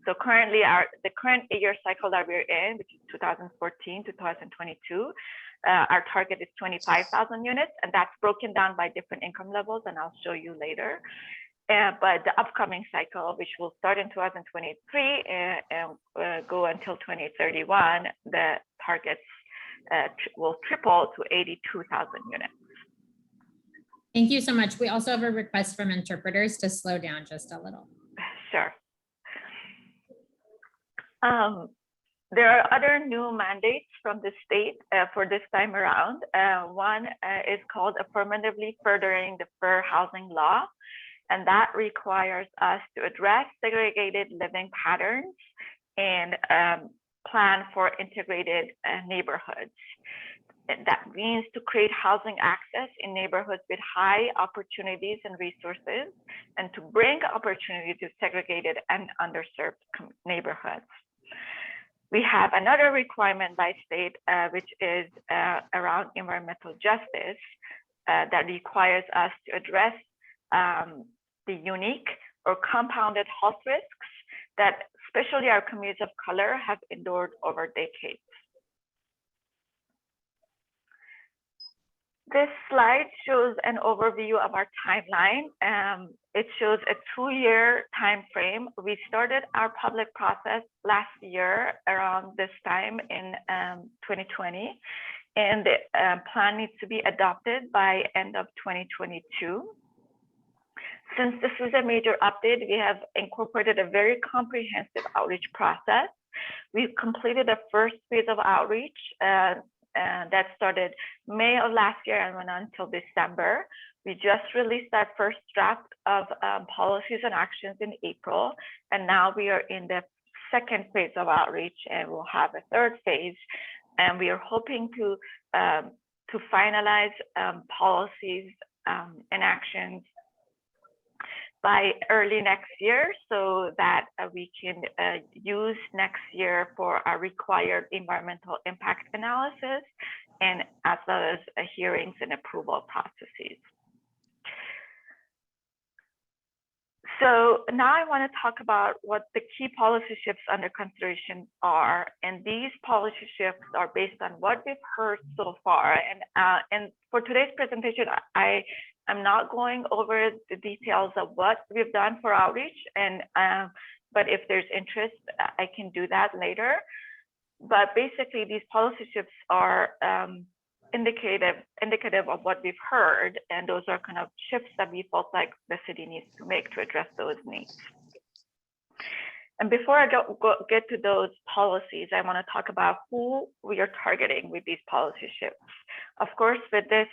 So currently the current 8-year cycle that we're in, which is 2014 to 2022, our target is 25,000 units, and that's broken down by different income levels, and I'll show you later. But the upcoming cycle, which will start in 2023 and go until 2031, the targets will triple to 82,000 units. Thank you so much. We also have a request from interpreters to slow down just a little. Sure. There are other new mandates from the state for this time around. One is called Affirmatively Furthering the Fair Housing Law, and that requires us to address segregated living patterns and plan for integrated neighborhoods. And that means to create housing access in neighborhoods with high opportunities and resources, and to bring opportunity to segregated and underserved neighborhoods. We have another requirement by state, which is around environmental justice that requires us to address the unique or compounded health risks that especially our communities of color have endured over decades. This slide shows an overview of our timeline. It shows a 2-year time frame. We started our public process last year around this time in 2020, and the plan needs to be adopted by end of 2022. Since this is a major update, we have incorporated a very comprehensive outreach process. We've completed the first phase of outreach that started May of last year and went on until December. We just released our first draft of policies and actions in April, and now we are in the second phase of outreach, and we'll have a third phase. And we are hoping to finalize policies and actions by early next year, so that we can use next year for our required environmental impact analysis, and as well as hearings and approval processes. So now I want to talk about what the key policy shifts under consideration are. And these policy shifts are based on what we've heard so far. And for today's presentation, I am not going over the details of what we've done for outreach. But if there's interest, I can do that later. But basically, these policy shifts are indicative of what we've heard, and those are kind of shifts that we felt like the city needs to make to address those needs. And before I get to those policies, I want to talk about who we are targeting with these policy shifts. Of course, with this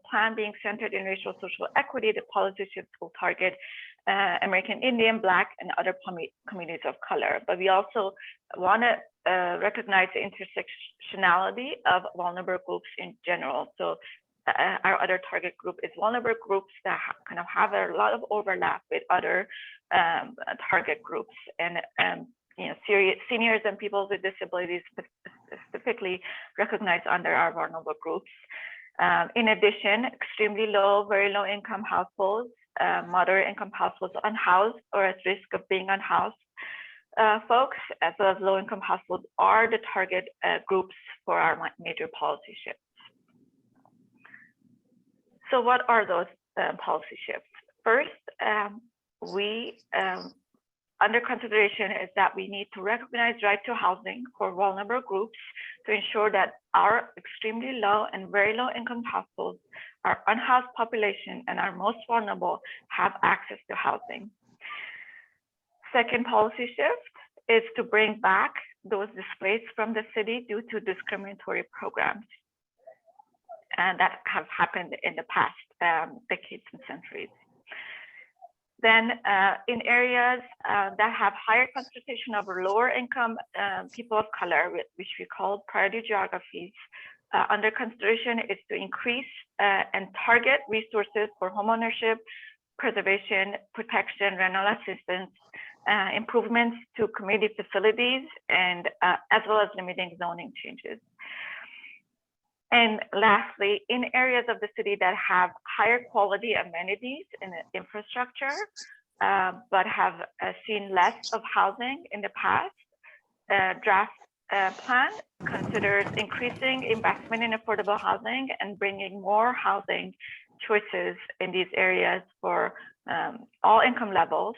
plan being centered in racial social equity, the policy shifts will target American Indian, Black, and other communities of color. But we also want to recognize the intersectionality of vulnerable groups in general. So our other target group is vulnerable groups that kind of have a lot of overlap with other target groups, and seniors and people with disabilities specifically recognized under our vulnerable groups. In addition, extremely low, very low income households, moderate income households, unhoused or at risk of being unhoused folks, as well as low income households are the target groups for our major policy shifts. So what are those policy shifts? First, under consideration is that we need to recognize right to housing for vulnerable groups to ensure that our extremely low and very low income households, our unhoused population, and our most vulnerable have access to housing. Second policy shift is to bring back those displaced from the city due to discriminatory programs, and that have happened in the past decades and centuries. Then in areas that have higher concentration of lower income people of color, which we call priority geographies, under consideration is to increase and target resources for homeownership, preservation, protection, rental assistance, improvements to community facilities, and as well as limiting zoning changes. And lastly, in areas of the city that have higher quality amenities and infrastructure, but have seen less of housing in the past, draft plan considers increasing investment in affordable housing and bringing more housing choices in these areas for all income levels,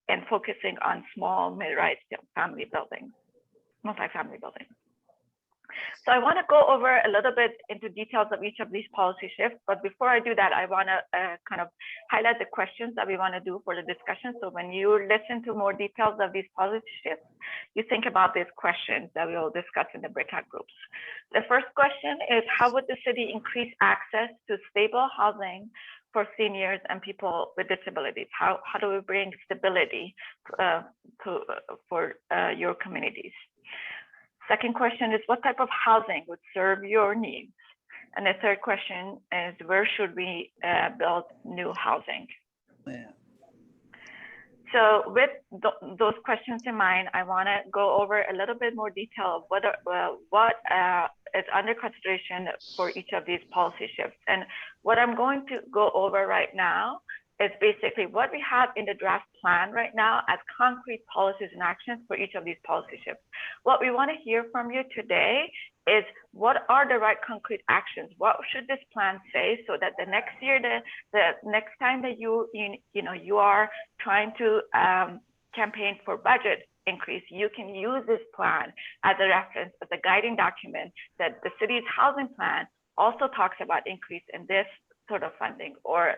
and focusing on small mid-rise family buildings, multifamily buildings. So I want to go over a little bit into details of each of these policy shifts. But before I do that, I want to kind of highlight the questions that we want to do for the discussion. So when you listen to more details of these policy shifts, you think about these questions that we will discuss in the breakout groups. The first question is, how would the city increase access to stable housing for seniors and people with disabilities? How do we bring stability for your communities? Second question is, what type of housing would serve your needs? And the third question is, where should we build new housing? Yeah. So with those questions in mind, I want to go over a little bit more detail of what is under consideration for each of these policy shifts. And what I'm going to go over right now is basically what we have in the draft plan right now as concrete policies and actions for each of these policy shifts. What we want to hear from you today is, what are the right concrete actions? What should this plan say, so that the next year, the next time that you are trying to campaign for budget increase, you can use this plan as a reference, as a guiding document, that the city's housing plan also talks about increase in this sort of funding, or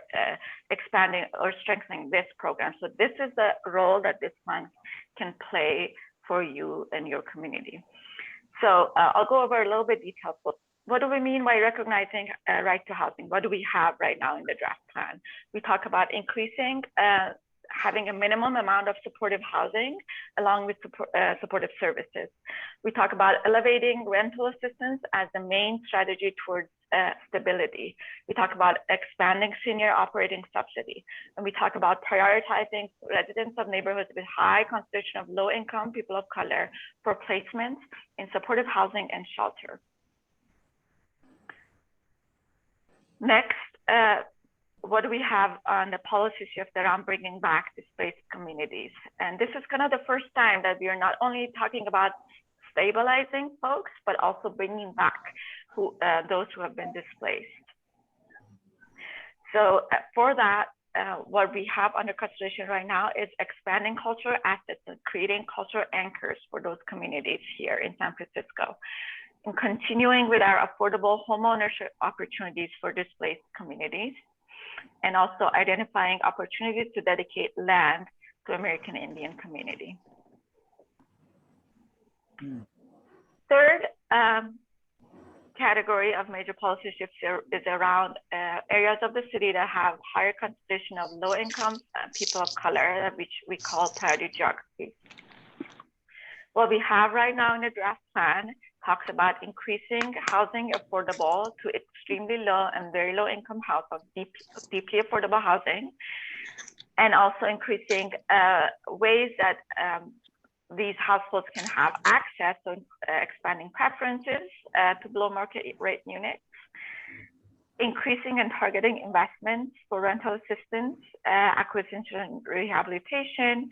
expanding or strengthening this program. So this is the role that this plan can play for you and your community. So I'll go over a little bit details. What do we mean by recognizing right to housing? What do we have right now in the draft plan? We talk about increasing, having a minimum amount of supportive housing along with supportive services. We talk about elevating rental assistance as the main strategy towards stability. We talk about expanding senior operating subsidy. And we talk about prioritizing residents of neighborhoods with high concentration of low income people of color for placements in supportive housing and shelter. Next, what do we have on the policy shift around bringing back displaced communities? And this is kind of the first time that we are not only talking about stabilizing folks, but also bringing back those who have been displaced. So for that, what we have under consideration right now is expanding cultural assets and creating cultural anchors for those communities here in San Francisco, and continuing with our affordable homeownership opportunities for displaced communities, and also identifying opportunities to dedicate land to American Indian community. Third category of major policy shifts is around areas of the city that have higher concentration of low income people of color, which we call priority geographies. What we have right now in the draft plan talks about increasing housing affordable to extremely low and very low income households, deeply affordable housing, and also increasing ways that these households can have access, so expanding preferences to below market rate units, increasing and targeting investments for rental assistance, acquisition and rehabilitation,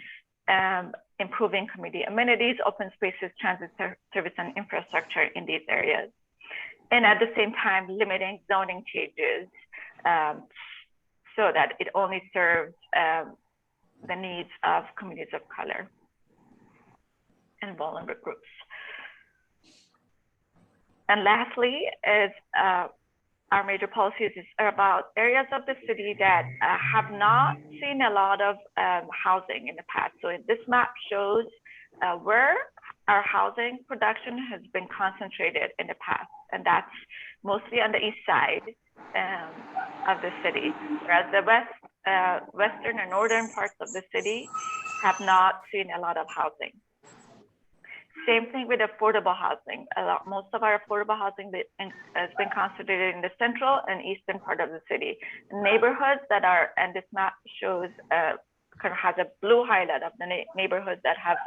improving community amenities, open spaces, transit service and infrastructure in these areas. And at the same time, limiting zoning changes so that it only serves the needs of communities of color and vulnerable groups. And lastly is our major policies are about areas of the city that have not seen a lot of housing in the past. So this map shows where our housing production has been concentrated in the past, and that's mostly on the east side of the city, whereas the western and northern parts of the city have not seen a lot of housing. Same thing with affordable housing. Most of our affordable housing has been concentrated in the central and eastern part of the city. Neighborhoods that are, and this map shows, kind of has a blue highlight of the neighborhoods that have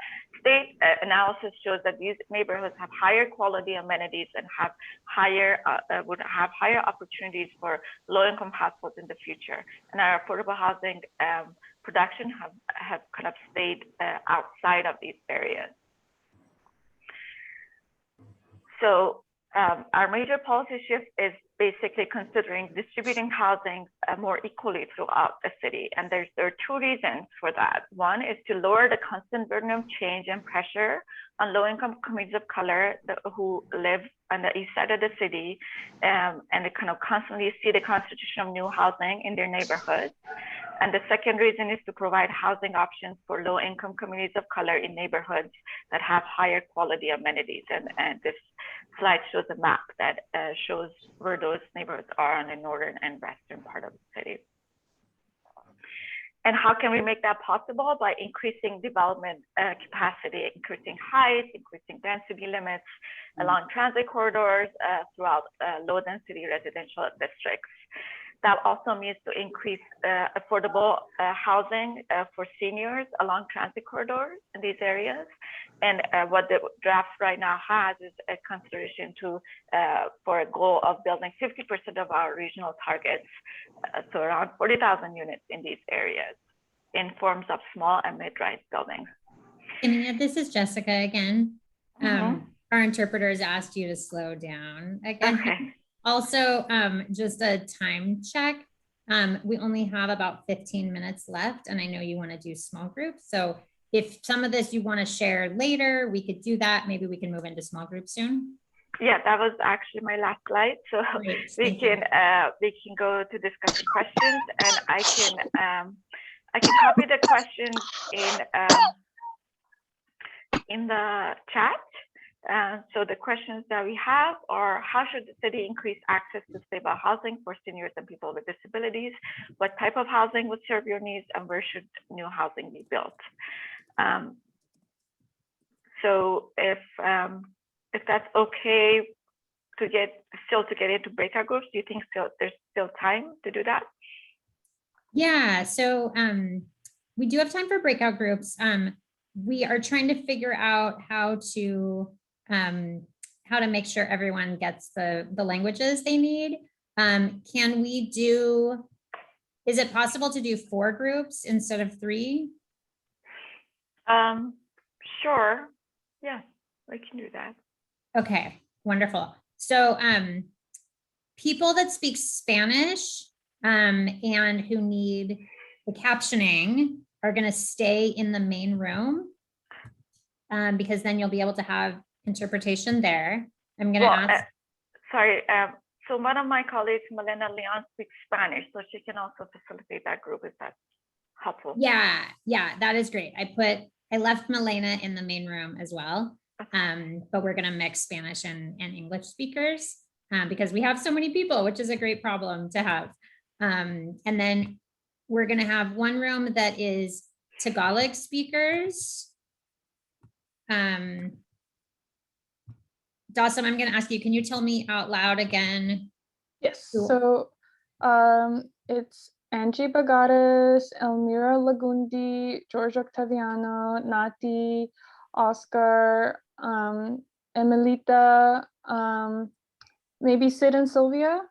state analysis shows that these neighborhoods have higher quality amenities and have higher, would have higher opportunities for low income households in the future. And our affordable housing production have kind of stayed outside of these areas. So our major policy shift is basically considering distributing housing more equally throughout the city. And there are two reasons for that. One is to lower the constant burden of change and pressure on low-income communities of color who live on the east side of the city, and they kind of constantly see the constitution of new housing in their neighborhoods. And the second reason is to provide housing options for low-income communities of color in neighborhoods that have higher quality amenities. And this slide shows a map that shows where those neighborhoods are on the northern and western part of the city. And how can we make that possible? By increasing development capacity, increasing height, increasing density limits along transit corridors throughout low density residential districts. That also means to increase affordable housing for seniors along transit corridors in these areas. And what the draft right now has is a consideration to for a goal of building 50% of our regional targets, so around 40,000 units in these areas in forms of small and mid-rise buildings. And this is Jessica again. Our interpreters asked you to slow down again. Okay. Also, just a time check. We only have about 15 minutes left, and I know you want to do small groups. So if some of this you want to share later, we could do that. Maybe we can move into small groups soon. Yeah, that was actually my last slide. So Great, we can go to discuss questions, and I can copy the questions in the chat. So the questions that we have are: how should the city increase access to stable housing for seniors and people with disabilities? What type of housing would serve your needs, and where should new housing be built? So if that's okay to get into breakout groups, do you think there's still time to do that? Yeah, so we do have time for breakout groups. We are trying to figure out how to make sure everyone gets the languages they need. Can we do, is it possible to do 4 groups instead of 3? Sure. Yeah, we can do that. Okay, wonderful. So people that speak Spanish and who need the captioning are going to stay in the main room because then you'll be able to have interpretation there. I'm going to ask. Sorry. So one of my colleagues, Melena Leon, speaks Spanish, so she can also facilitate that group if that's helpful. Yeah, that is great. I left Melena in the main room as well, but we're going to mix Spanish and English speakers because we have so many people, which is a great problem to have. And then we're going to have one room that is Tagalog speakers. Dawson, I'm going to ask you, can you tell me out loud again? Yes. So it's Angie Bagares, Elmira Lagundi, George Octaviano, Nati, Oscar, Emilita, maybe Sid and Sylvia.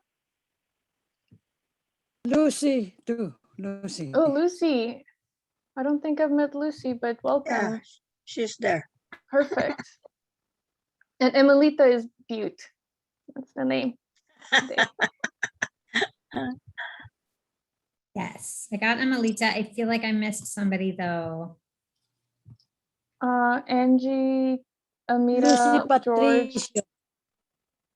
Lucy, too. Lucy. Oh, Lucy. I don't think I've met Lucy, but welcome. Yeah, she's there. Perfect. And Emilita is Butte. That's the name. Yes, I got Emilita. I feel like I missed somebody though. Angie, Amira, George,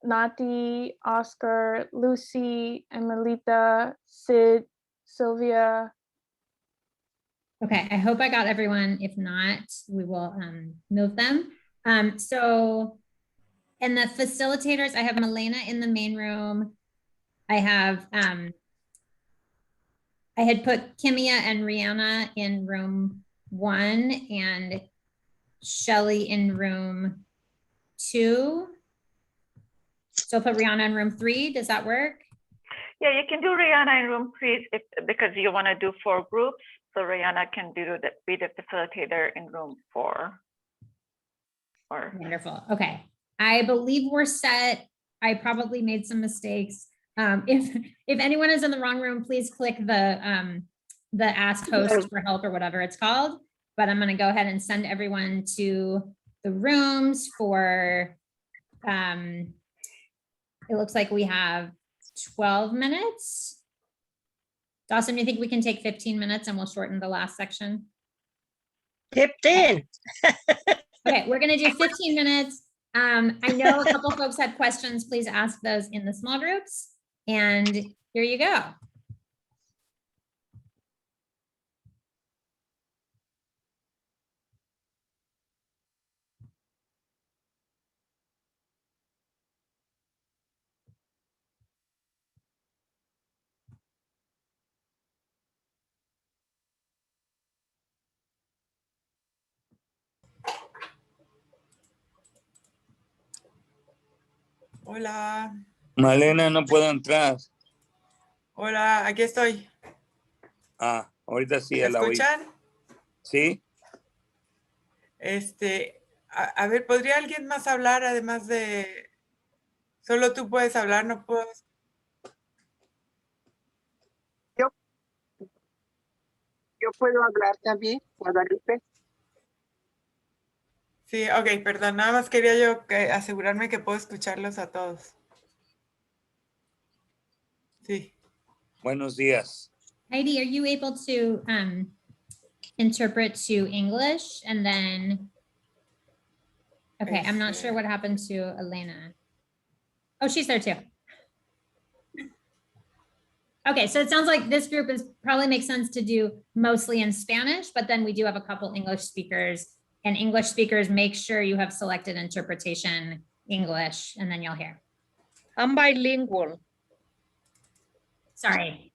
Nati, Oscar, Lucy, Emilita, Sid, Sylvia. Okay, I hope I got everyone. If not, we will move them. So, and the facilitators, I have Melena in the main room. I have, I had put Kimia and Rihanna in room 1 and Shelly in room 2. So I'll put Rihanna in room 3. Does that work? Yeah, you can do Rihanna in room 3 because you want to do 4 groups. So Rihanna can be the facilitator in room 4. Wonderful. Okay. I believe we're set. I probably made some mistakes. If anyone is in the wrong room, please click the ask host for help or whatever it's called. But I'm going to go ahead and send everyone to the rooms for, it looks like we have 12 minutes. Dawson, do you think we can take 15 minutes and we'll shorten the last section? 15. Okay, we're gonna do 15 minutes. I know a couple folks had questions. Please ask those in the small groups. And here you go. Hola. Malena, no puedo entrar. Hola, aquí estoy. Ah, ahorita sí, ¿Me ya la oí. escuchan? ¿Sí? A ver, ¿podría alguien más hablar además de... Solo tú puedes hablar, no puedo... Yo puedo hablar también, Guadalupe. Sí, ok, perdón, nada más quería yo asegurarme que puedo escucharlos a todos. Sí. Buenos días. Heidi, are you able to interpret to English and then? Okay, I'm not sure what happened to Elena. Oh, she's there too. Okay, so it sounds like this group is probably makes sense to do mostly in Spanish, but then we do have a couple English speakers, and English speakers, make sure you have selected interpretation English, and then you'll hear. I'm bilingual. Sorry.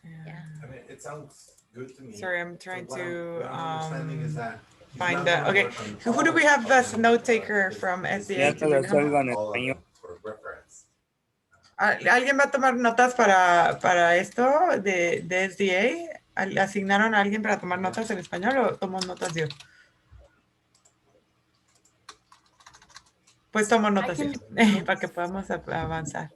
I mean, it sounds good to me. Sorry, I'm trying to what I'm understanding is that he's find not that. gonna Okay, work on who do we have as note taker from Ya SDA? te las oigo en all of español. them for reference. ¿Alguien va a tomar notas para esto de SDA? ¿Asignaron a alguien para tomar notas en español o tomo notas yo? Pues tomo notas yo, para que podamos avanzar.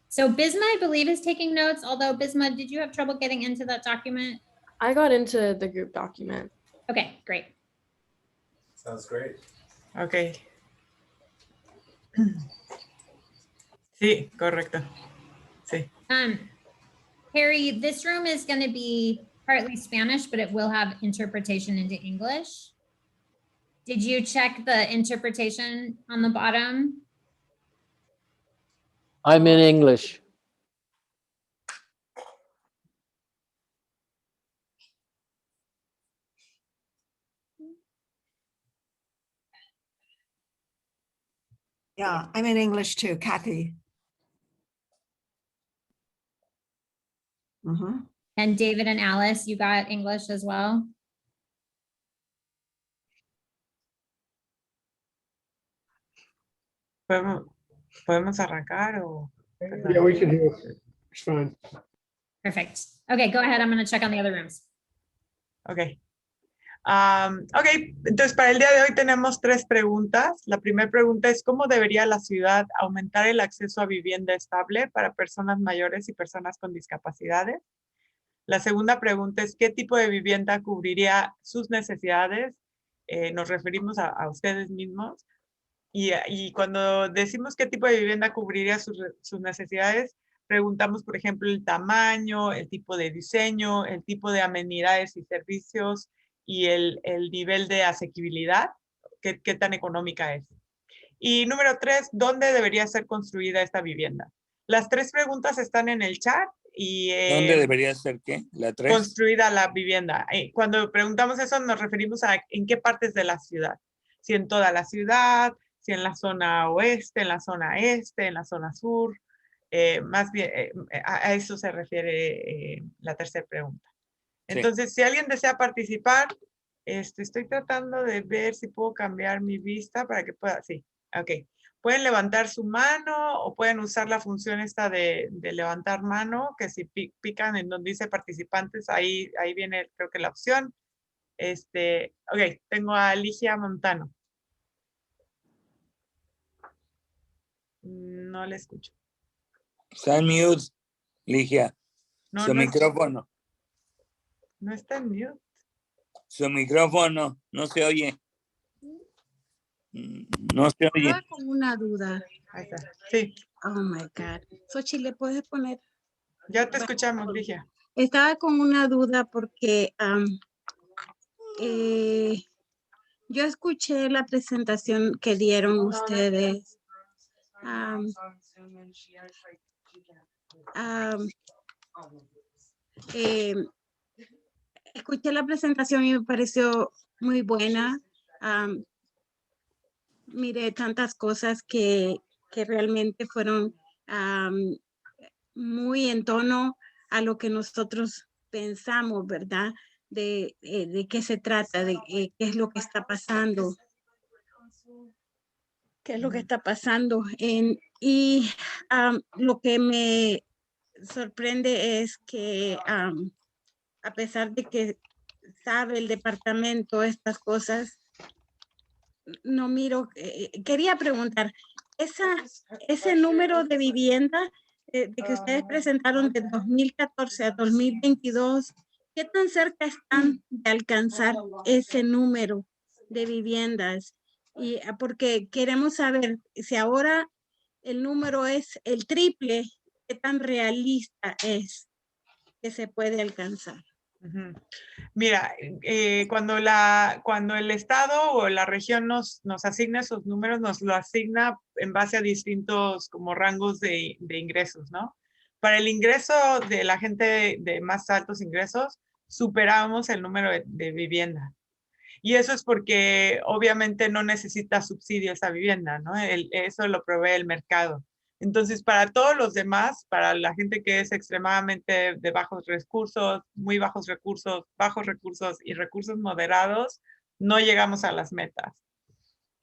So Bisma, I believe, is taking notes, although Bisma, did you have trouble getting into that document? I got into the group document. Okay, great. Sounds great. Okay. Sí, correcto. Sí. Harry, this room is going to be partly Spanish, but it will have interpretation into English. Did you check the interpretation on the bottom? I'm in English. Yeah, I'm in English too, Kathy. And David and Alice, you got English as well? ¿Podemos arrancar o...? Yeah, we can hear. It's fine. Perfect. Okay, go ahead. I'm going to check on the other rooms. Ok. Ok, entonces para el día de hoy tenemos 3 preguntas. La primera pregunta es ¿cómo debería la ciudad aumentar el acceso a vivienda estable para personas mayores y personas con discapacidades? La segunda pregunta es ¿qué tipo de vivienda cubriría sus necesidades? Nos referimos a ustedes mismos. Y cuando decimos qué tipo de vivienda cubriría sus necesidades, preguntamos, por ejemplo, el tamaño, el tipo de diseño, el tipo de amenidades y servicios y el nivel de asequibilidad, qué tan económica es. Y número 3, ¿dónde debería ser construida esta vivienda? Las 3 preguntas están en el chat. Y, ¿dónde debería ser qué? ¿La 3? Construida la vivienda. Cuando preguntamos eso nos referimos a en qué partes de la ciudad. Si en toda la ciudad, si en la zona oeste, en la zona este, en la zona sur. Más bien, a eso se refiere la tercera pregunta. Entonces, si alguien desea participar, estoy tratando de ver si puedo cambiar mi vista para que pueda, sí, ok. Pueden levantar su mano o pueden usar la función esta de levantar mano, que si pican en donde dice participantes, ahí viene creo que la opción. Ok, tengo a Ligia Montano. No le escucho. Está en mute, Ligia. No, Su micrófono. No está en mute. Su micrófono no se oye. No se oye. Estaba con una duda. Ahí está. Sí. Oh my God. Xochitl, ¿le puedes poner? Ya te escuchamos, Ligia. Estaba con una duda porque Yo escuché la presentación que dieron ustedes. Escuché la presentación y me pareció muy buena. Miré tantas cosas que realmente fueron muy en tono a lo que nosotros pensamos, ¿verdad? De qué se trata, de qué es lo que está pasando. ¿Qué es lo que está pasando? Y lo que me sorprende es que a pesar de que sabe el departamento estas cosas, no miro, quería preguntar, ese número de vivienda de que ustedes presentaron de 2014 a 2022, ¿qué tan cerca están de alcanzar ese número de viviendas? Y porque queremos saber si ahora el número es el triple, ¿qué tan realista es que se puede alcanzar? Mira, cuando el Estado o la región nos asigna esos números, nos lo asigna en base a distintos como rangos de ingresos, ¿no? Para el ingreso de la gente de más altos ingresos, superamos el número de vivienda. Y eso es porque obviamente no necesita subsidio esa vivienda, ¿no? Eso lo provee el mercado. Entonces, para todos los demás, para la gente que es extremadamente de bajos recursos, muy bajos recursos y recursos moderados, no llegamos a las metas.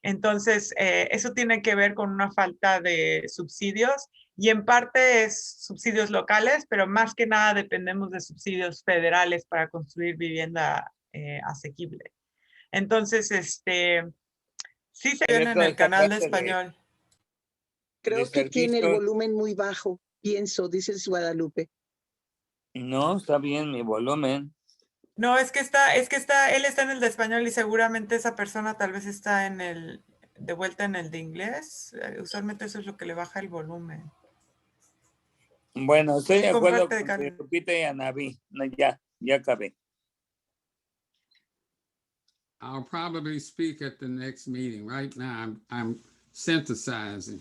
Entonces, eso tiene que ver con una falta de subsidios y en parte es subsidios locales, pero más que nada dependemos de subsidios federales para construir vivienda asequible. Entonces, sí se ven en el canal de español. Creo que tiene el volumen muy bajo, pienso, dice Guadalupe. No, está bien mi volumen. No, él está en el de español y seguramente esa persona tal vez está de vuelta en el de inglés. Usualmente eso es lo que le baja el volumen. Bueno, estoy de acuerdo comparte, con Lupita y Anaví. No, ya acabé. I'll probably speak at the next meeting. Right now, I'm synthesizing.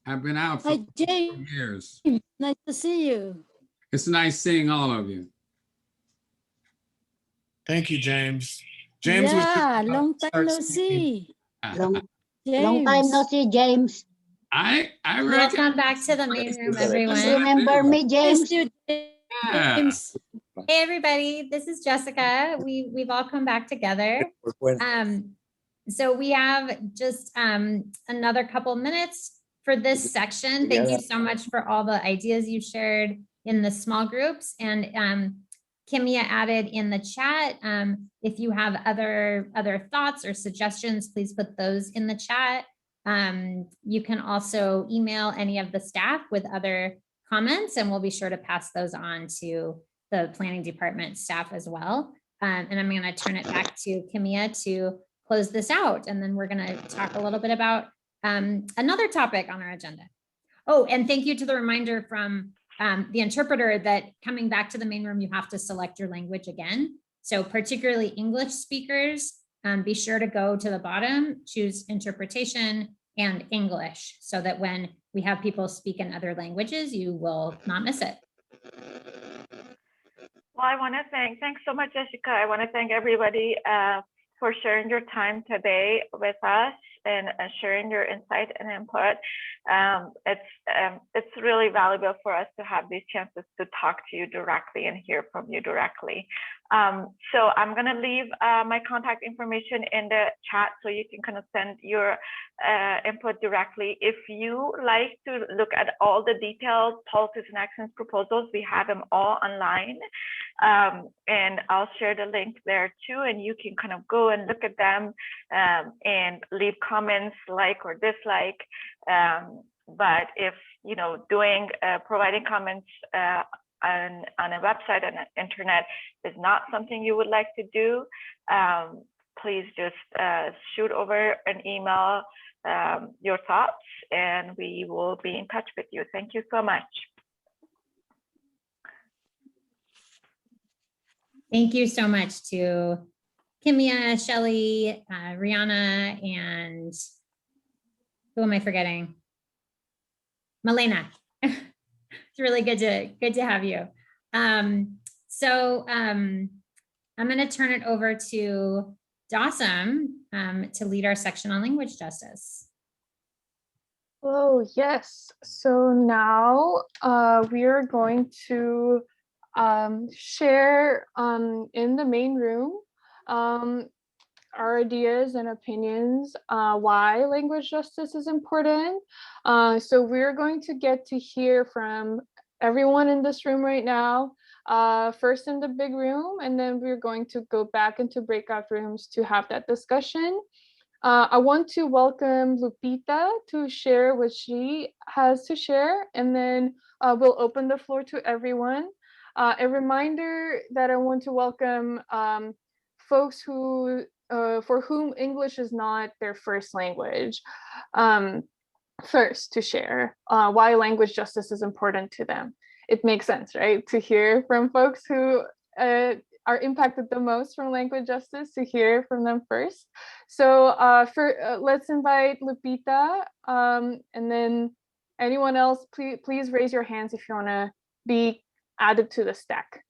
I've been out for years. Nice to see you. It's nice seeing all of you. Thank you, James. James was Yeah, long time no see. Long time no see, James. I Welcome back to the main room, everyone. Remember me, James? James. Hey everybody, this is Jessica. We've all come back together. So we have just another couple minutes for this section. Thank you so much for all the ideas you shared in the small groups. And Kimia added in the chat, if you have other thoughts or suggestions, please put those in the chat. You can also email any of the staff with other comments, and we'll be sure to pass those on to the planning department staff as well. And I'm going to turn it back to Kimia to close this out. And then we're going to talk a little bit about another topic on our agenda. Oh, and thank you to the reminder from the interpreter that coming back to the main room, you have to select your language again. So particularly English speakers, be sure to go to the bottom, choose interpretation and English, so that when we have people speak in other languages, you will not miss it. Well, I want to thanks so much, Jessica. I want to thank everybody for sharing your time today with us and sharing your insight and input. It's really valuable for us to have these chances to talk to you directly and hear from you directly. So I'm going to leave my contact information in the chat so you can kind of send your input directly. If you like to look at all the detailed policies and actions proposals, we have them all online. And I'll share the link there too, and you can kind of go and look at them and leave comments like or dislike. But if, you know, providing comments on a website and internet is not something you would like to do, please just shoot over an email your thoughts, and we will be in touch with you. Thank you so much. Thank you so much to Kimia, Shelly, Rihanna, and who am I forgetting? Malena. It's really good to have you. I'm going to turn it over to Dawson to lead our section on language justice. Oh, yes. So now we are going to share in the main room our ideas and opinions why language justice is important. So we're going to get to hear from everyone in this room right now, first in the big room, and then we're going to go back into breakout rooms to have that discussion. I want to welcome Lupita to share what she has to share, and then we'll open the floor to everyone. A reminder that I want to welcome folks who, for whom English is not their first language, first to share why language justice is important to them. It makes sense, right? To hear from folks who are impacted the most from language justice, to hear from them first. So let's invite Lupita, and then anyone else, please raise your hands if you want to be added to the stack.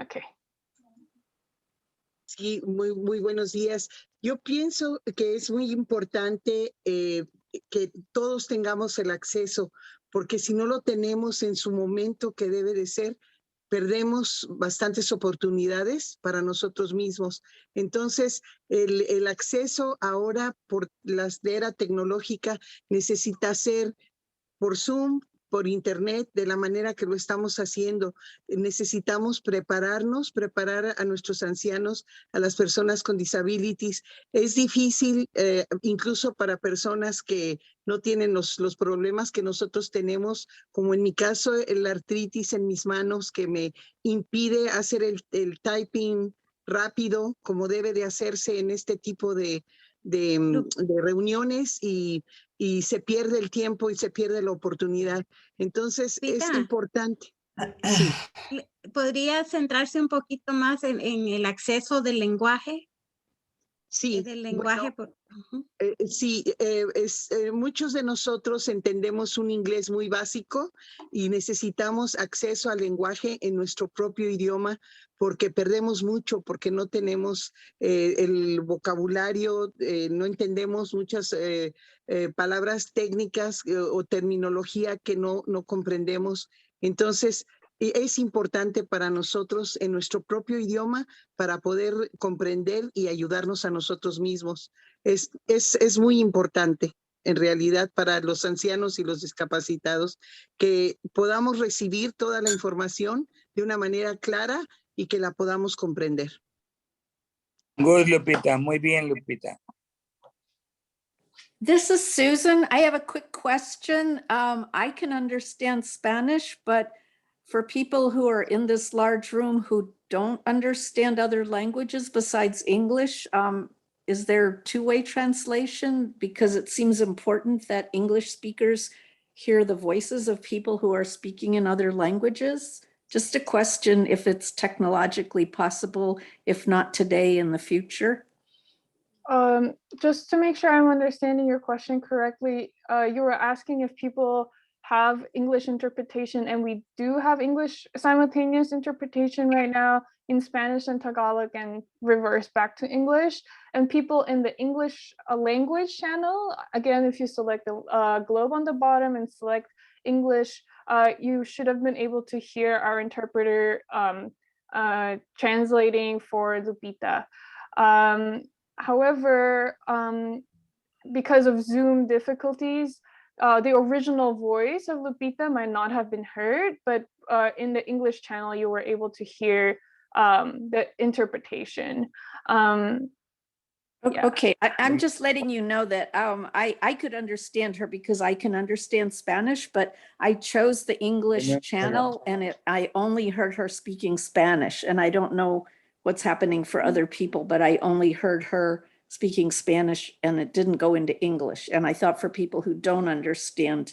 Okay. Sí, muy buenos días. Yo pienso que es muy importante que todos tengamos el acceso, porque si no lo tenemos en su momento que debe de ser, perdemos bastantes oportunidades para nosotros mismos. Entonces, el acceso ahora por la era tecnológica necesita ser por Zoom, por internet, de la manera que lo estamos haciendo. Necesitamos prepararnos, preparar a nuestros ancianos, a las personas con disabilities. Es difícil, incluso para personas que no tienen los problemas que nosotros tenemos, como en mi caso, la artritis en mis manos que me impide hacer el typing rápido, como debe de hacerse en este tipo de reuniones, y se pierde el tiempo y se pierde la oportunidad. Entonces, es importante. Sí. ¿Podría centrarse un poquito más en el acceso del lenguaje? Sí. Del lenguaje. Sí, muchos de nosotros entendemos un inglés muy básico y necesitamos acceso al lenguaje en nuestro propio idioma, porque perdemos mucho, porque no tenemos el vocabulario, no entendemos muchas palabras técnicas o terminología que no comprendemos. Entonces, es importante para nosotros en nuestro propio idioma para poder comprender y ayudarnos a nosotros mismos. Es muy importante, en realidad, para los ancianos y los discapacitados, que podamos recibir toda la información de una manera clara y que la podamos comprender. Good, Lupita. Muy bien, Lupita. This is Susan. I have a quick question. I can understand Spanish, but for people who are in this large room who don't understand other languages besides English, is there two-way translation? Because it seems important that English speakers hear the voices of people who are speaking in other languages. Just a question if it's technologically possible, if not today, in the future. Just to make sure I'm understanding your question correctly, you were asking if people have English interpretation, and we do have English simultaneous interpretation right now in Spanish and Tagalog and reverse back to English. And people in the English language channel, again, if you select the globe on the bottom and select English, you should have been able to hear our interpreter translating for Lupita. However, because of Zoom difficulties, the original voice of Lupita might not have been heard, but in the English channel, you were able to hear the interpretation. Yeah. Okay, I'm just letting you know that I could understand her because I can understand Spanish, but I chose the English channel and I only heard her speaking Spanish, and I don't know what's happening for other people, but I only heard her speaking Spanish and it didn't go into English. And I thought for people who don't understand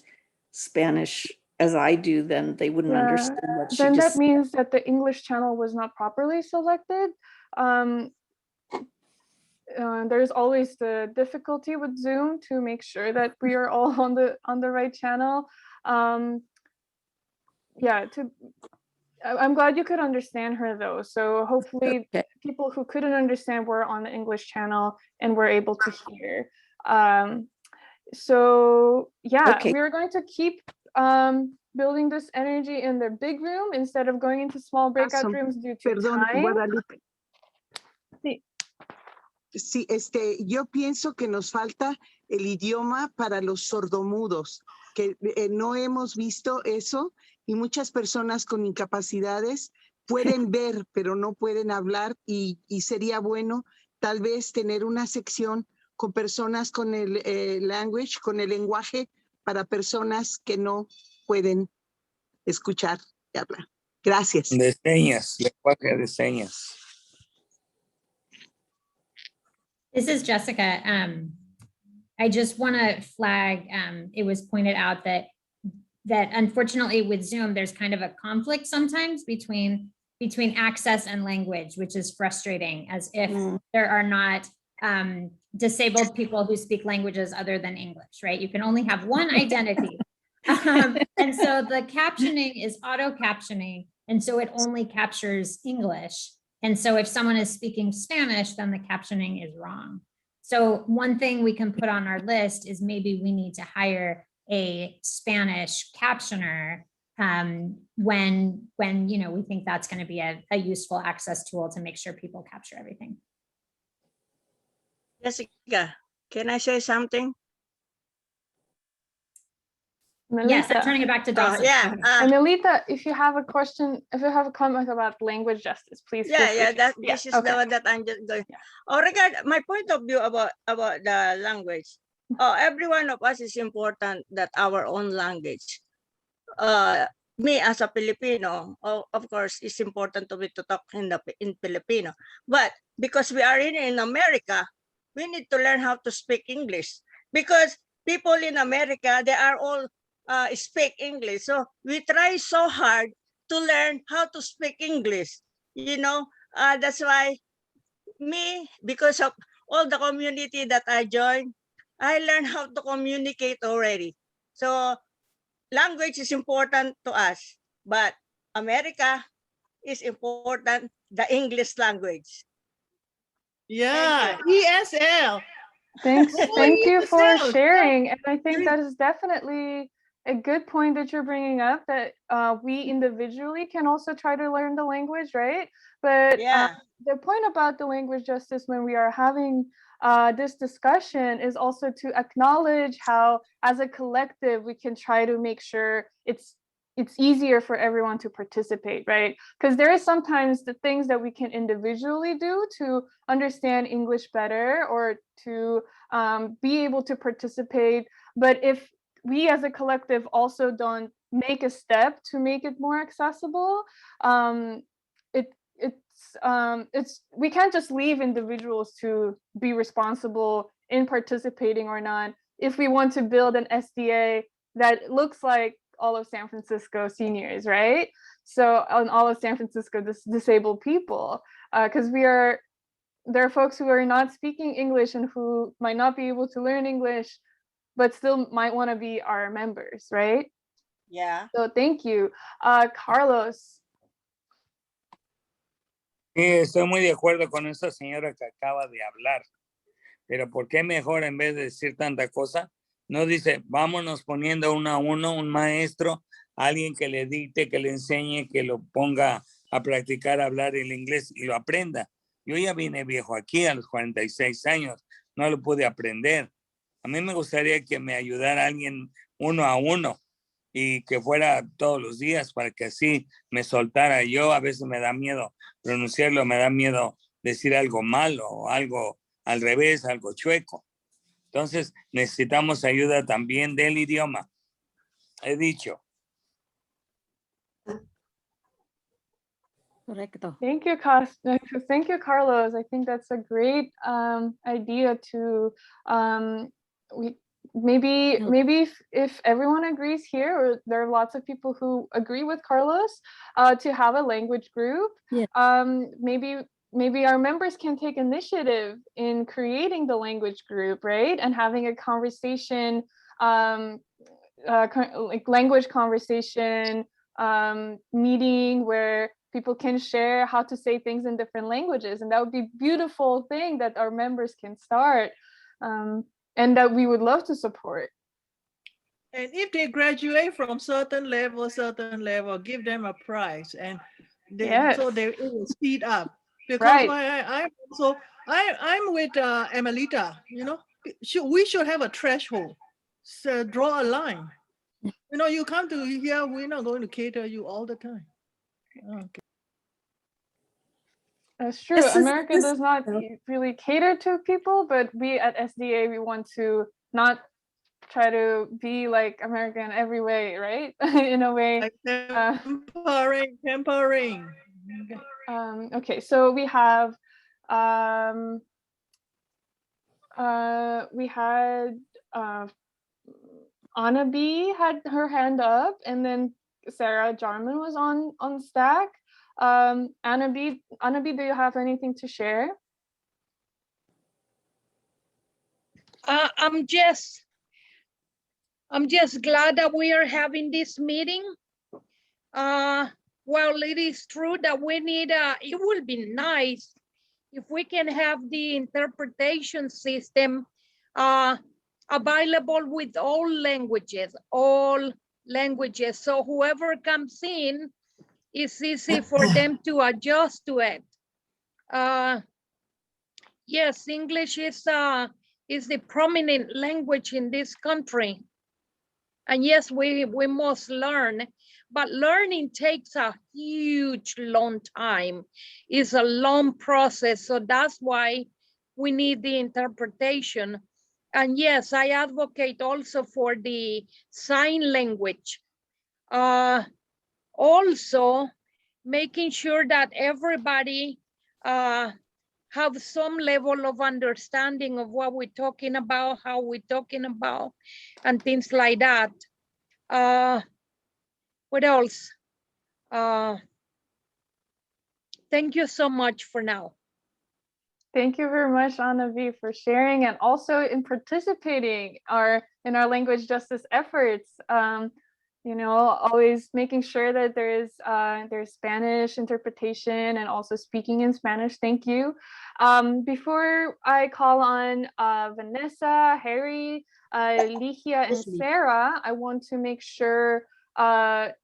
Spanish as I do, then they wouldn't understand what she Then just that means that the English channel was not properly selected. There's always the difficulty with Zoom to make sure that we are all on the right channel. Yeah, I'm glad you could understand her though. So hopefully people who couldn't understand were on the English channel and were able to hear. So yeah, we are going to keep building this energy in the big room instead of going into small breakout rooms due to time. Guadalupe. Sí, yo pienso que nos falta el idioma para los sordomudos, que no hemos visto eso y muchas personas con incapacidades pueden ver, pero no pueden hablar y sería bueno tal vez tener una sección con personas con el language, con el lenguaje para personas que no pueden escuchar y hablar. Gracias. De señas, lenguaje de señas. This is Jessica. I just want to flag, it was pointed out that unfortunately with Zoom, there's kind of a conflict sometimes between access and language, which is frustrating, as if there are not disabled people who speak languages other than English, right? You can only have one identity. And so the captioning is auto captioning. And so it only captures English. And so if someone is speaking Spanish, then the captioning is wrong. So one thing we can put on our list is maybe we need to hire a Spanish captioner when we think that's going to be a useful access tool to make sure people capture everything. Jessica, can I say something? Melita. Yes, I'm turning it back to Dawson. And Melita, if you have a question, if you have a comment about language justice, please. This is the one that I'm just going. Regard my point of view about the language. Every one of us is important that our own language. Me as a Filipino, of course, it's important to me to talk in Filipino. But because we are in America, we need to learn how to speak English, because people in America, they are all speak English. So we try so hard to learn how to speak English. That's why me, because of all the community that I joined, I learned how to communicate already. So language is important to us, but America is important, the English language. Yeah, ESL. Thanks. Thank you for sharing. And I think that is definitely a good point that you're bringing up, that we individually can also try to learn the language, right? But the point about the language justice when we are having this discussion is also to acknowledge how, as a collective, we can try to make sure it's easier for everyone to participate, right? Because there is sometimes the things that we can individually do to understand English better or to be able to participate. But if we as a collective also don't make a step to make it more accessible, we can't just leave individuals to be responsible in participating or not if we want to build an SDA that looks like all of San Francisco seniors, right? So on all of San Francisco disabled people, because there are folks who are not speaking English and who might not be able to learn English, but still might want to be our members, right? Yeah. So thank you. Carlos. Sí, estoy muy de acuerdo con esa señora que acaba de hablar, pero ¿por qué mejor en vez de decir tanta cosa, no dice, vámonos poniendo uno a uno, un maestro, alguien que le dicte, que le enseñe, que lo ponga a practicar, a hablar el inglés y lo aprenda? Yo ya vine viejo aquí a los 46 años, no lo pude aprender. A mí me gustaría que me ayudara alguien uno a uno y que fuera todos los días para que así me soltara. Yo a veces me da miedo pronunciarlo, me da miedo decir algo malo o algo al revés, algo chueco. Entonces necesitamos ayuda también del idioma. He dicho. Correcto. Thank you, Carlos. I think that's a great idea to maybe if everyone agrees here, or there are lots of people who agree with Carlos, to have a language group. Maybe our members can take initiative in creating the language group, right? And having a conversation, like language conversation meeting where people can share how to say things in different languages. And that would be a beautiful thing that our members can start, and that we would love to support. And if they graduate from certain level, give them a prize, and so it will speed up. Because I'm with Emelita, you know, we should have a threshold, so draw a line. You know, you come to here, we're not going to cater you all the time. Okay. That's true. America does not really cater to people, but we at SDA, we want to not try to be like America in every way, right? In a way. Like tempering. Okay, so we have Anna B had her hand up, and then Sarah Jarman was on stack. Anna B, do you have anything to share? I'm just glad that we are having this meeting. Well, it is true that we need, it would be nice if we can have the interpretation system available with all languages. So whoever comes in, it's easy for them to adjust to it. Yes, English is the prominent language in this country. And yes, we must learn, but learning takes a huge long time. It's a long process. So that's why we need the interpretation. And yes, I advocate also for the sign language. Also, making sure that everybody have some level of understanding of what we're talking about, how we're talking about, and things like that. What else? Thank you so much for now. Thank you very much, Anna V, for sharing and also in participating in our language justice efforts. You know, always making sure that there's Spanish interpretation and also speaking in Spanish. Thank you. Before I call on Vanessa, Harry, Ligia, and Sarah, I want to make sure that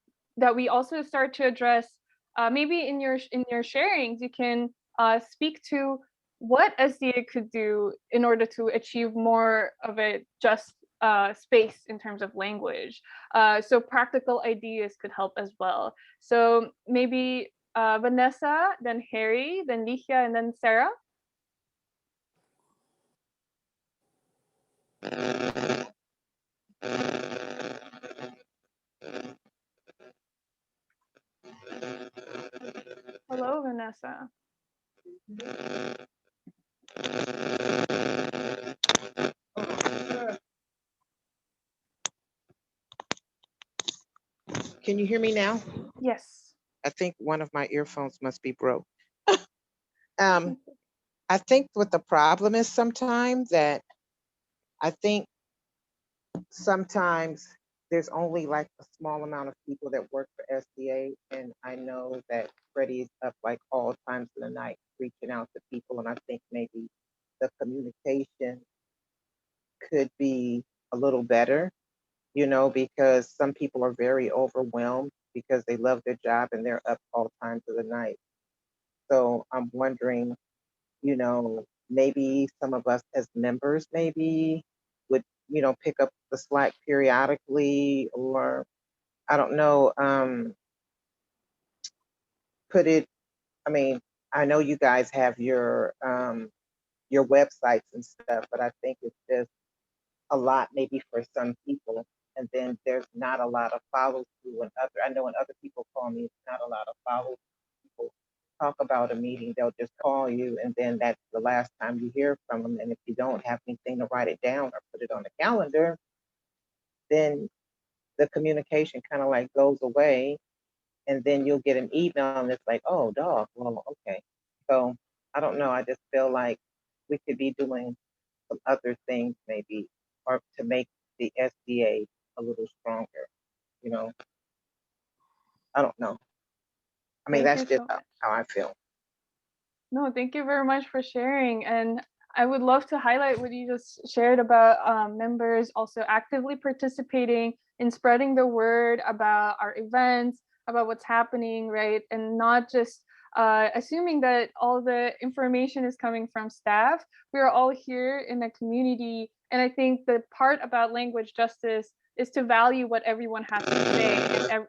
we also start to address, maybe in your sharings, you can speak to what SDA could do in order to achieve more of a just space in terms of language. So practical ideas could help as well. So maybe Vanessa, then Harry, then Ligia, and then Sarah. Hello, Vanessa. Can you hear me now? Yes. I think one of my earphones must be broke. I think what the problem is sometimes that I think sometimes there's only like a small amount of people that work for SDA. And I know that Freddie is up like all times of the night reaching out to people. And I think maybe the communication could be a little better, you know, because some people are very overwhelmed because they love their job and they're up all times of the night. So I'm wondering, you know, maybe some of us as members maybe would, you know, pick up the slack periodically, or I don't know, put it, I mean, I know you guys have your websites and stuff, but I think it's just a lot maybe for some people. And then there's not a lot of follow through, and I know when other people call me, it's not a lot of follow people talk about a meeting, they'll just call you, and then that's the last time you hear from them. And if you don't have anything to write it down or put it on the calendar, then the communication kind of like goes away, and then you'll get an email and it's like, oh, dog, well, okay. So I don't know. I just feel like we could be doing some other things maybe, or to make the SDA a little stronger, you know. I don't know. I mean, that's just how I feel. No, thank you very much for sharing. And I would love to highlight what you just shared about members also actively participating in spreading the word about our events, about what's happening, right? And not just assuming that all the information is coming from staff. We are all here in the community. And I think the part about language justice is to value what everyone has to say,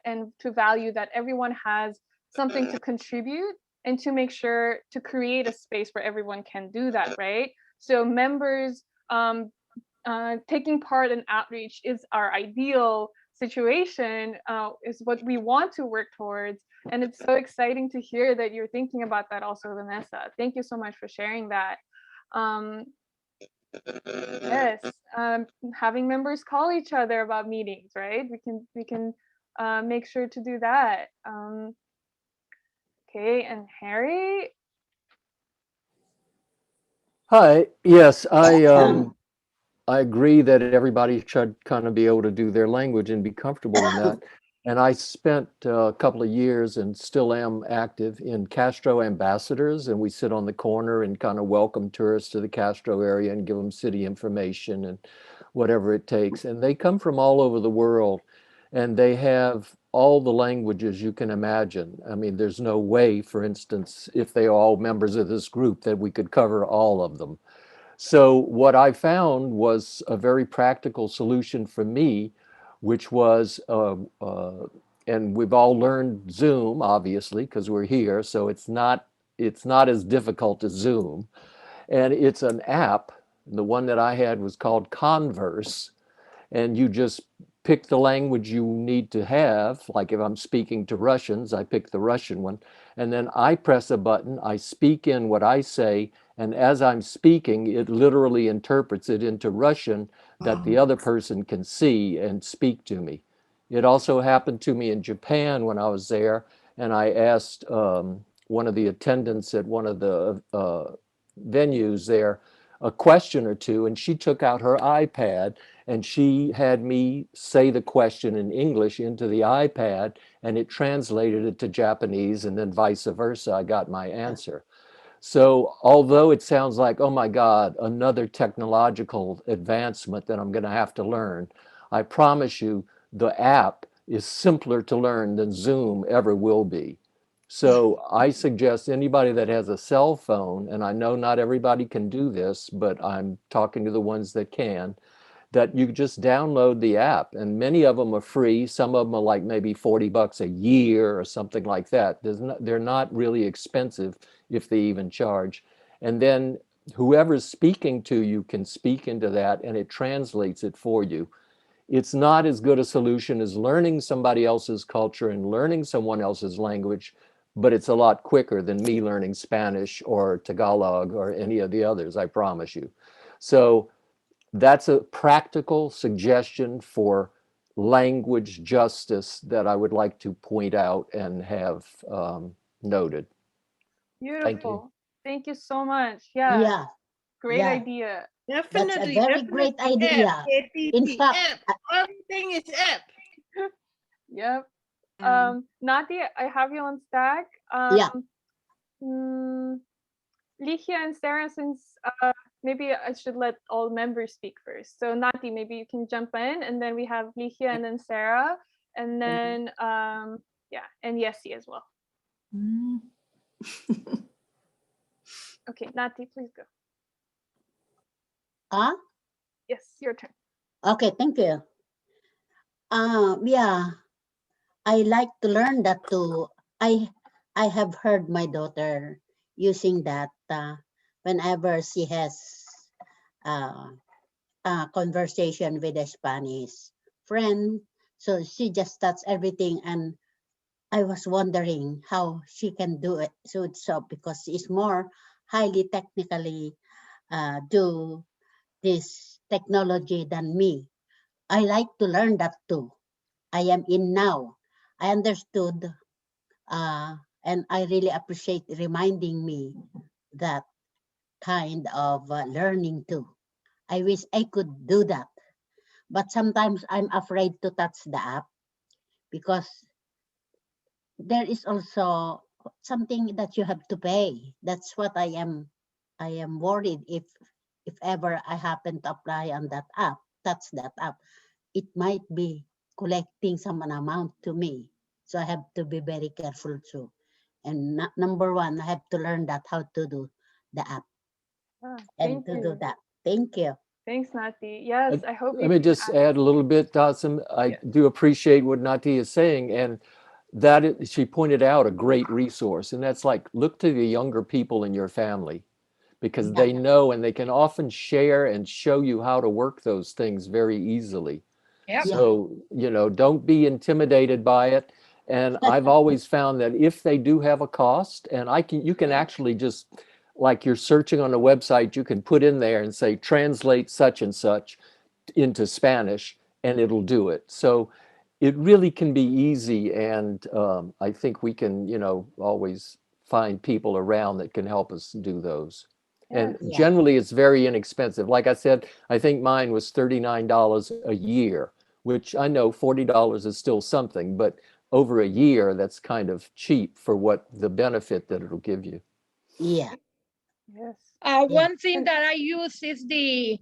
and to value that everyone has something to contribute, and to make sure to create a space where everyone can do that, right? So members taking part in outreach is our ideal situation, is what we want to work towards. And it's so exciting to hear that you're thinking about that also, Vanessa. Thank you so much for sharing that. Yes, having members call each other about meetings, right? We can make sure to do that. Okay, and Harry? Hi, yes, I agree that everybody should kind of be able to do their language and be comfortable in that. And I spent a couple of years and still am active in Castro ambassadors, and we sit on the corner and kind of welcome tourists to the Castro area and give them city information and whatever it takes. And they come from all over the world, and they have all the languages you can imagine. I mean, there's no way, for instance, if they are all members of this group, that we could cover all of them. So what I found was a very practical solution for me, which was, and we've all learned Zoom, obviously, because we're here, so it's not as difficult as Zoom. And it's an app. The one that I had was called Converse, and you just pick the language you need to have. Like if I'm speaking to Russians, I pick the Russian one, and then I press a button, I speak in what I say, and as I'm speaking, it literally interprets it into Russian that the other person can see and speak to me. It also happened to me in Japan when I was there, and I asked one of the attendants at one of the venues there a question or two, and she took out her iPad and she had me say the question in English into the iPad, and it translated it to Japanese, and then vice versa. I got my answer. So although it sounds like, oh my God, another technological advancement that I'm going to have to learn, I promise you the app is simpler to learn than Zoom ever will be. So I suggest anybody that has a cell phone, and I know not everybody can do this, but I'm talking to the ones that can, that you just download the app, and many of them are free. Some of them are like maybe $40 a year or something like that. They're not really expensive if they even charge. And then whoever's speaking to you can speak into that, and it translates it for you. It's not as good a solution as learning somebody else's culture and learning someone else's language, but it's a lot quicker than me learning Spanish or Tagalog or any of the others, I promise you. So that's a practical suggestion for language justice that I would like to point out and have noted. Beautiful. Thank you so much. Yeah. Great idea. Definitely. That's a very great idea. In fact, everything is app. Yep. Nadia, I have you on stack. Yeah. Ligia and Sarah, since maybe I should let all members speak first. So Nati, maybe you can jump in, and then we have Ligia and then Sarah, and then yeah, and Yessi as well. Okay, Nati, please go. Yes, your turn. Okay, thank you. Yeah, I like to learn that too. I have heard my daughter using that whenever she has a conversation with a Spanish friend. So she just starts everything, and I was wondering how she can do it. So because she's more highly technically do this technology than me. I like to learn that too. I am in now. I understood and I really appreciate reminding me that kind of learning too. I wish I could do that. But sometimes I'm afraid to touch the app because there is also something that you have to pay. That's what I am worried if ever I happen to apply on that app, touch that app, it might be collecting some amount to me. So I have to be very careful too. And number one, I have to learn that how to do the app and to do that. Thank you. Thanks, Nati. Yes, I hope Let me just add a little bit, Dasim. I do appreciate what Nati is saying, and that she pointed out a great resource, and that's like, look to the younger people in your family, because they know and they can often share and show you how to work those things very easily. Yep. So, you know, don't be intimidated by it. And I've always found that if they do have a cost, and you can actually just, like you're searching on a website, you can put in there and say, translate such and such into Spanish, and it'll do it. So it really can be easy. And I think we can, you know, always find people around that can help us do those. And generally it's very inexpensive. Like I said, I think mine was $39 a year, which I know $40 is still something, but over a year, that's kind of cheap for what the benefit that it'll give you. Yeah. Yes. One thing that I use is the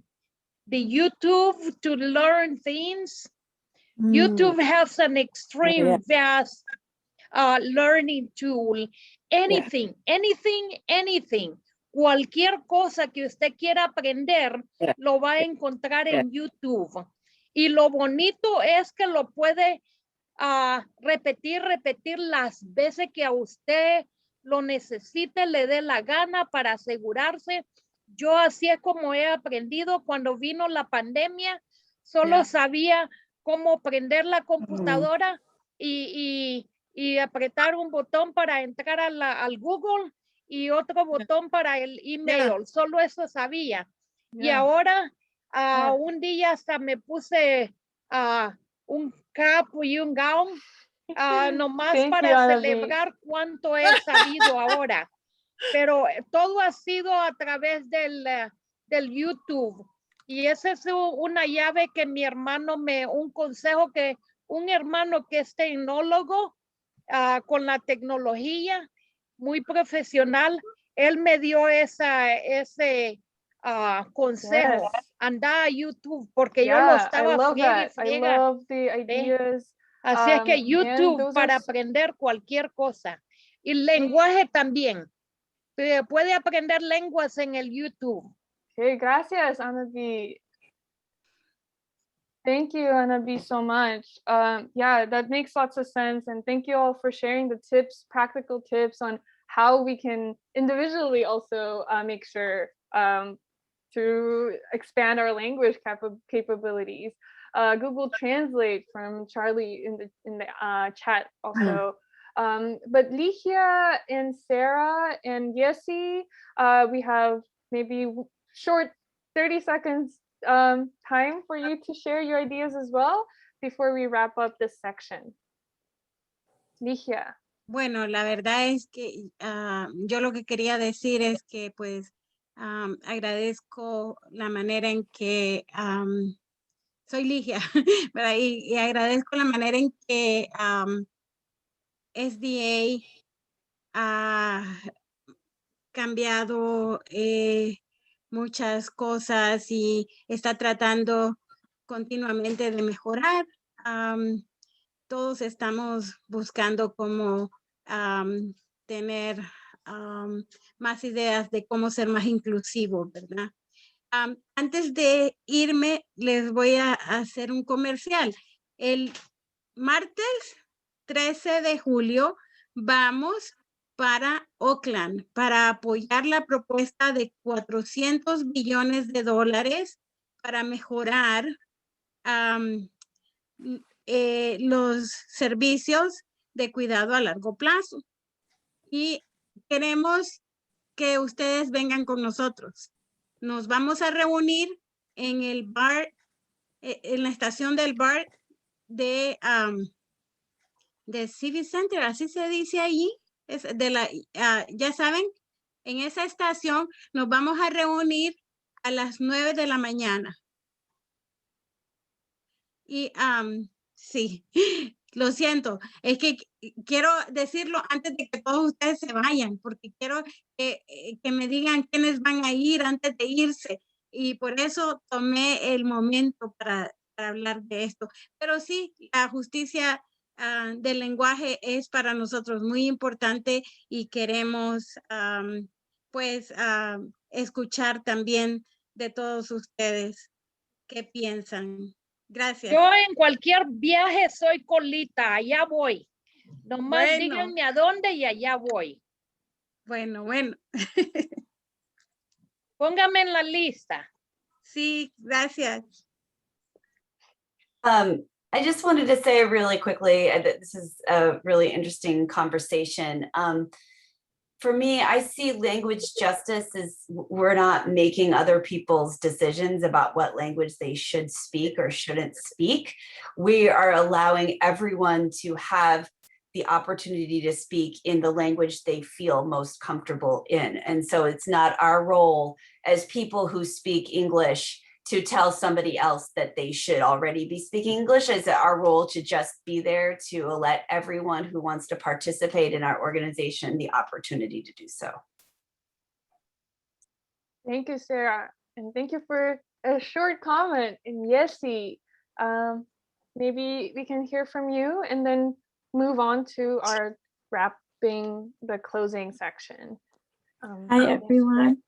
YouTube to learn things. YouTube has an extreme vast learning tool. Anything. Cualquier cosa que usted quiera aprender, lo va a encontrar en YouTube. Y lo bonito es que lo puede repetir las veces que a usted lo necesite, le dé la gana para asegurarse. Yo así es como he aprendido. Cuando vino la pandemia, solo sabía cómo prender la computadora y apretar un botón para entrar al Google y otro botón para el email. Solo eso sabía. Y ahora, un día hasta me puse un cap y un gown nomás para celebrar cuánto he sabido ahora. Pero todo ha sido a través del YouTube. Y esa es una llave que mi hermano un consejo que un hermano que es tecnólogo con la tecnología, muy profesional, él me dio ese consejo. Anda a YouTube, porque yo lo estaba friega. Así es que YouTube para aprender cualquier cosa. Y lenguaje también. Puede aprender lenguas en el YouTube. Okay, gracias, Ana B. Thank you, Ana B, so much. Yeah, that makes lots of sense. And thank you all for sharing the tips, practical tips on how we can individually also make sure to expand our language capabilities. Google Translate from Charlie in the chat also. But Ligia and Sarah and Yessi, we have maybe short 30 seconds time for you to share your ideas as well before we wrap up this section. Ligia. Bueno, la verdad es que yo lo que quería decir es que pues agradezco la manera en que soy Ligia, ¿verdad? Y agradezco la manera en que SDA ha cambiado muchas cosas y está tratando continuamente de mejorar. Todos estamos buscando cómo tener más ideas de cómo ser más inclusivos, ¿verdad? Antes de irme, les voy a hacer un comercial. El martes 13 de julio vamos para Oakland para apoyar la propuesta de $400 billones para mejorar los servicios de cuidado a largo plazo. Y queremos que ustedes vengan con nosotros. Nos vamos a reunir en el bar, en la estación del bar de City Center, así se dice allí, es de la, ya saben, en esa estación nos vamos a reunir a las 9 de la mañana. Y sí, lo siento, es que quiero decirlo antes de que todos ustedes se vayan, porque quiero que me digan quiénes van a ir antes de irse. Y por eso tomé el momento para hablar de esto. Pero sí, la justicia del lenguaje es para nosotros muy importante y queremos pues escuchar también de todos ustedes qué piensan. Gracias. Yo en cualquier viaje soy colita, allá voy. Nomás Bueno. díganme a dónde y allá voy. Bueno. Póngame en la lista. Sí, gracias. I just wanted to say really quickly that this is a really interesting conversation. For me, I see language justice as we're not making other people's decisions about what language they should speak or shouldn't speak. We are allowing everyone to have the opportunity to speak in the language they feel most comfortable in. And so it's not our role as people who speak English to tell somebody else that they should already be speaking English. It's our role to just be there to let everyone who wants to participate in our organization the opportunity to do so. Thank you, Sarah. And thank you for a short comment. And Yessi, maybe we can hear from you and then move on to our wrapping the closing section. Hi, everyone.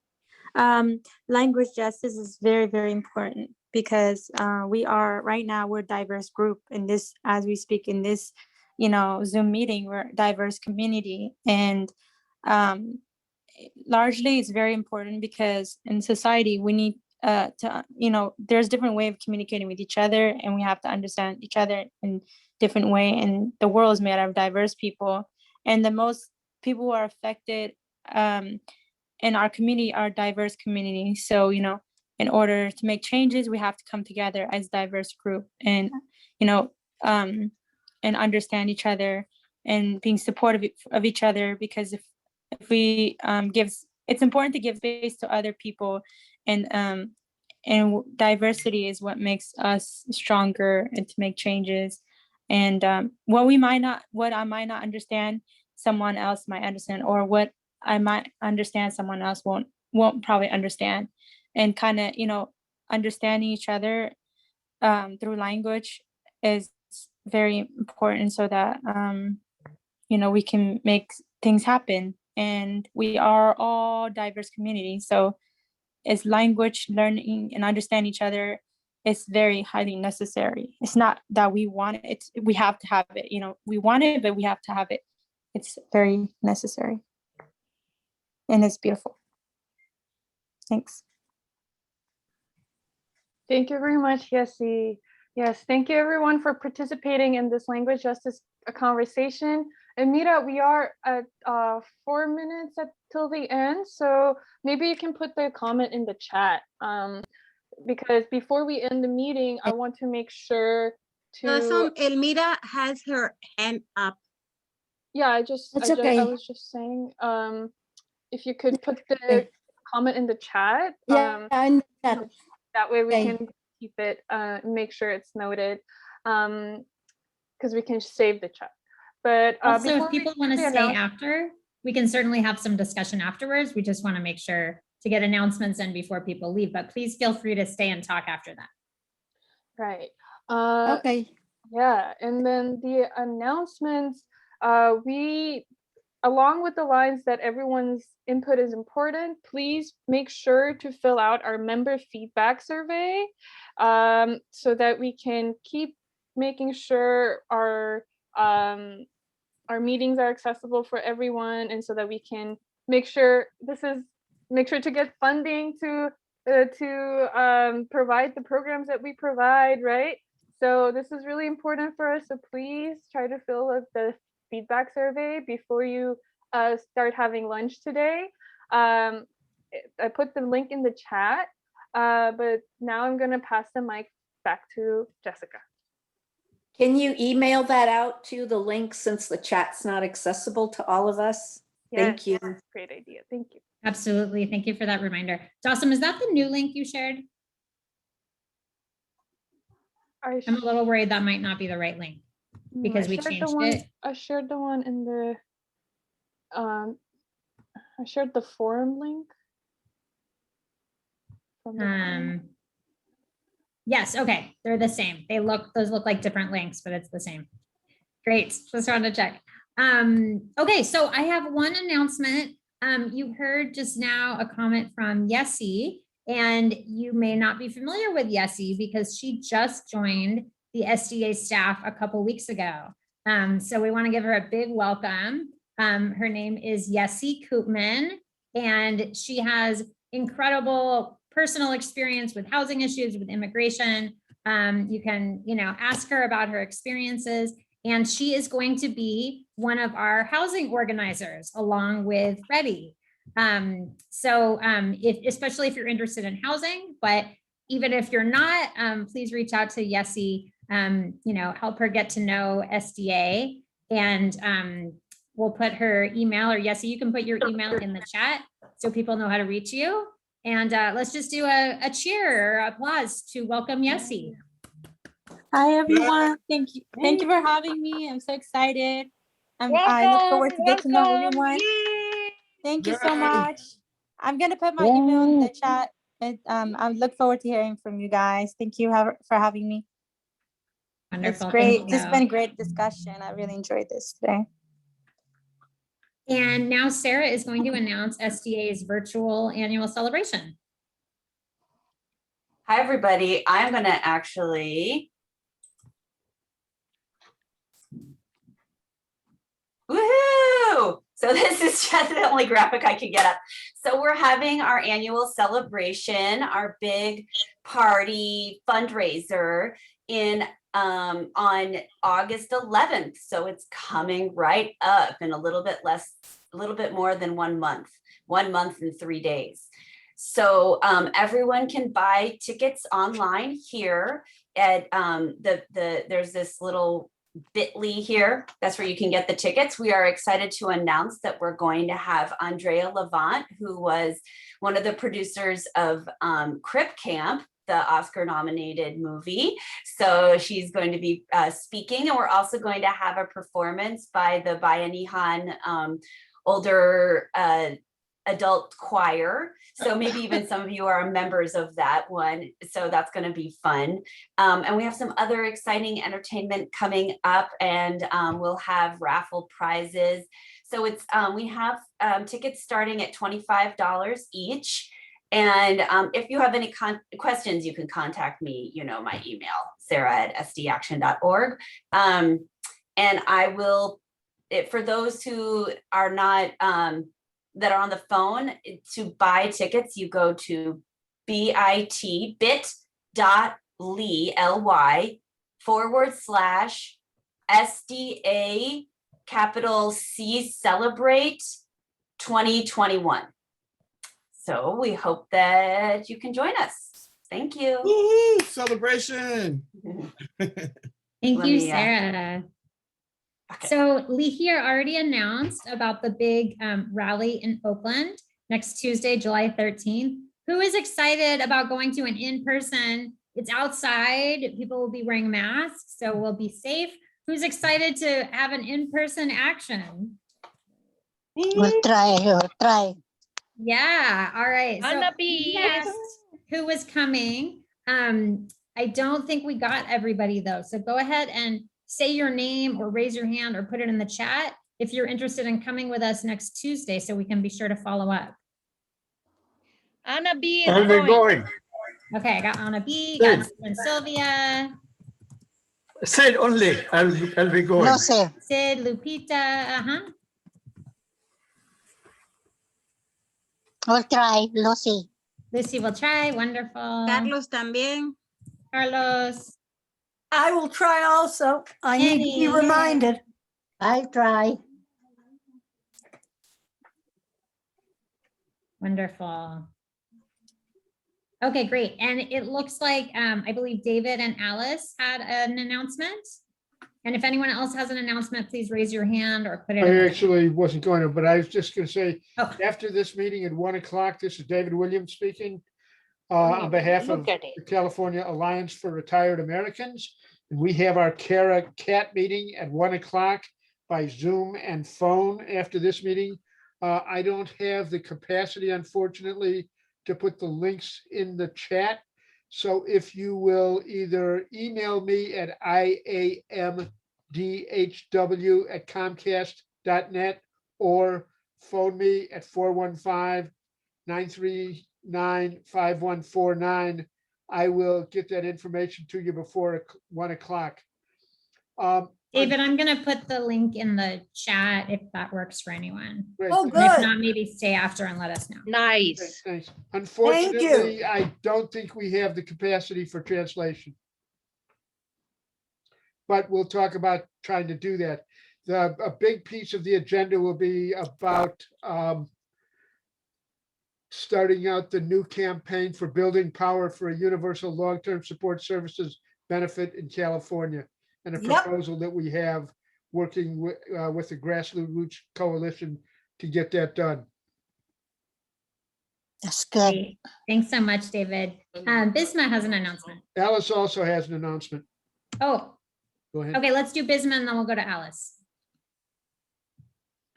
Language justice is very, very important because right now we're a diverse group in this, as we speak in this, Zoom meeting, we're a diverse community. And largely it's very important because in society we need to, there's different way of communicating with each other and we have to understand each other in different way. And the world is made of diverse people. And the most people who are affected in our community are diverse communities. So, in order to make changes, we have to come together as a diverse group and, and understand each other and being supportive of each other, because if we it's important to give space to other people, and diversity is what makes us stronger and to make changes. And what I might not understand, someone else might understand, or what I might understand, someone else won't probably understand. And kind of, understanding each other through language is very important so that, we can make things happen. And we are all diverse communities. So it's language learning and understand each other is very highly necessary. It's not that we want it, we have to have it, we want it, but we have to have it. It's very necessary. And it's beautiful. Thanks. Thank you very much, Yessi. Yes, thank you everyone for participating in this language justice conversation. And Mira, we are at 4 minutes till the end, so maybe you can put the comment in the chat. Because before we end the meeting, I want to make sure to. Elmira has her hand up. Yeah, I was just saying, if you could put the comment in the chat. In the chat. That way we can keep it, make sure it's noted, because we can save the chat. But also, if people want to stay after, we can certainly have some discussion afterwards. We just want to make sure to get announcements in before people leave, but please feel free to stay and talk after that. Right. Okay. Yeah, and then the announcements, along with the lines that everyone's input is important, please make sure to fill out our member feedback survey, so that we can keep making sure our meetings are accessible for everyone, and so that we can make sure to get funding to provide the programs that we provide, right? So this is really important for us. So please try to fill out the feedback survey before you start having lunch today. I put the link in the chat, but now I'm going to pass the mic back to Jessica. Can you email that out to the link since the chat's not accessible to all of us? Thank you. Great idea. Thank you. Absolutely. Thank you for that reminder. Dawson, is that the new link you shared? I'm a little worried that might not be the right link because we changed it. I shared the one in the, I shared the forum link. Yes, okay, they're the same. Those look like different links, but it's the same. Great, just wanted to check. Okay, so I have one announcement. You heard just now a comment from Yessie, and you may not be familiar with Yessie because she just joined the SDA staff a couple weeks ago. So we want to give her a big welcome. Her name is Yessie Koopman, and she has incredible personal experience with housing issues, with immigration. You can, ask her about her experiences, and she is going to be one of our housing organizers along with Freddie. Especially if you're interested in housing, but even if you're not, please reach out to Yessie, help her get to know SDA, and we'll put her email, or Yessie, you can put your email in the chat so people know how to reach you. And let's just do a cheer or applause to welcome Yessie. Hi, everyone. Thank you. Thank you for having me. I'm so excited. I look forward to get to know everyone. Thank you so much. I'm going to put my email in the chat. I look forward to hearing from you guys. Thank you for having me. Wonderful. It's great. It's been a great discussion. I really enjoyed this today. And now Sarah is going to announce SDA's virtual annual celebration. Hi, everybody. I'm going to actually, woohoo! So this is just the only graphic I can get up. So we're having our annual celebration, our big party fundraiser on August 11th. So it's coming right up in a little bit more than 1 month, 1 month and 3 days. So everyone can buy tickets online here at there's this little bit.ly here. That's where you can get the tickets. We are excited to announce that we're going to have Andrea Levant, who was one of the producers of Crip Camp, the Oscar-nominated movie. So she's going to be speaking, and we're also going to have a performance by the Bayanihan older adult choir. So maybe even some of you are members of that one. So that's going to be fun. And we have some other exciting entertainment coming up, and we'll have raffle prizes. So it's we have tickets starting at $25 each. And if you have any questions, you can contact me, my email, sarah@sdaction.org. And I will, for those who are not, that are on the phone, to buy tickets, you go to bit.ly/SDA capital C Celebrate 2021. So we hope that you can join us. Thank you. Woo-hoo, celebration. Thank you, Sarah. Okay. So Lihir already announced about the big rally in Oakland next Tuesday, July 13th. Who is excited about going to an in-person? It's outside. People will be wearing masks, so we'll be safe. Who's excited to have an in-person action? We'll try. Yeah, all right. So Anna B. Yes, who was coming? I don't think we got everybody though. So go ahead and say your name or raise your hand or put it in the chat if you're interested in coming with us next Tuesday, so we can be sure to follow up. Anna B is I'll be going. Okay, I got Anna B, got Sylvia. Sid only. I'll be going. No, sir. Sid, Lupita, We'll try, Lucy. Lucy will try, wonderful. Carlos también. Carlos. I will try also. I need to be reminded. I'll try. Wonderful. Okay, great. And it looks like, I believe David and Alice had an announcement. And if anyone else has an announcement, please raise your hand or put it in I the- actually wasn't going to, but I was just going to say, after this meeting at 1 o'clock, this is David Williams speaking on behalf of the California Alliance for Retired Americans. And we have our CARA CAT meeting at 1 o'clock by Zoom and phone after this meeting. I don't have the capacity, unfortunately, to put the links in the chat. So if you will either email me at iamdhw@comcast.net or phone me at 415-939-5149, I will get that information to you before 1 o'clock. David, I'm going to put the link in the chat if that works for anyone. Great. And if not, maybe stay after and let us know. Nice. Thanks. Unfortunately, I don't think we have the capacity for translation. But we'll talk about trying to do that. A big piece of the agenda will be about starting out the new campaign for building power for a universal long-term support services benefit in California. And a proposal that we have working with the Grassroots Coalition to get that done. That's good. Great. Thanks so much, David. Bisma has an announcement. Alice also has an announcement. Oh, go ahead. Okay, let's do Bisma and then we'll go to Alice.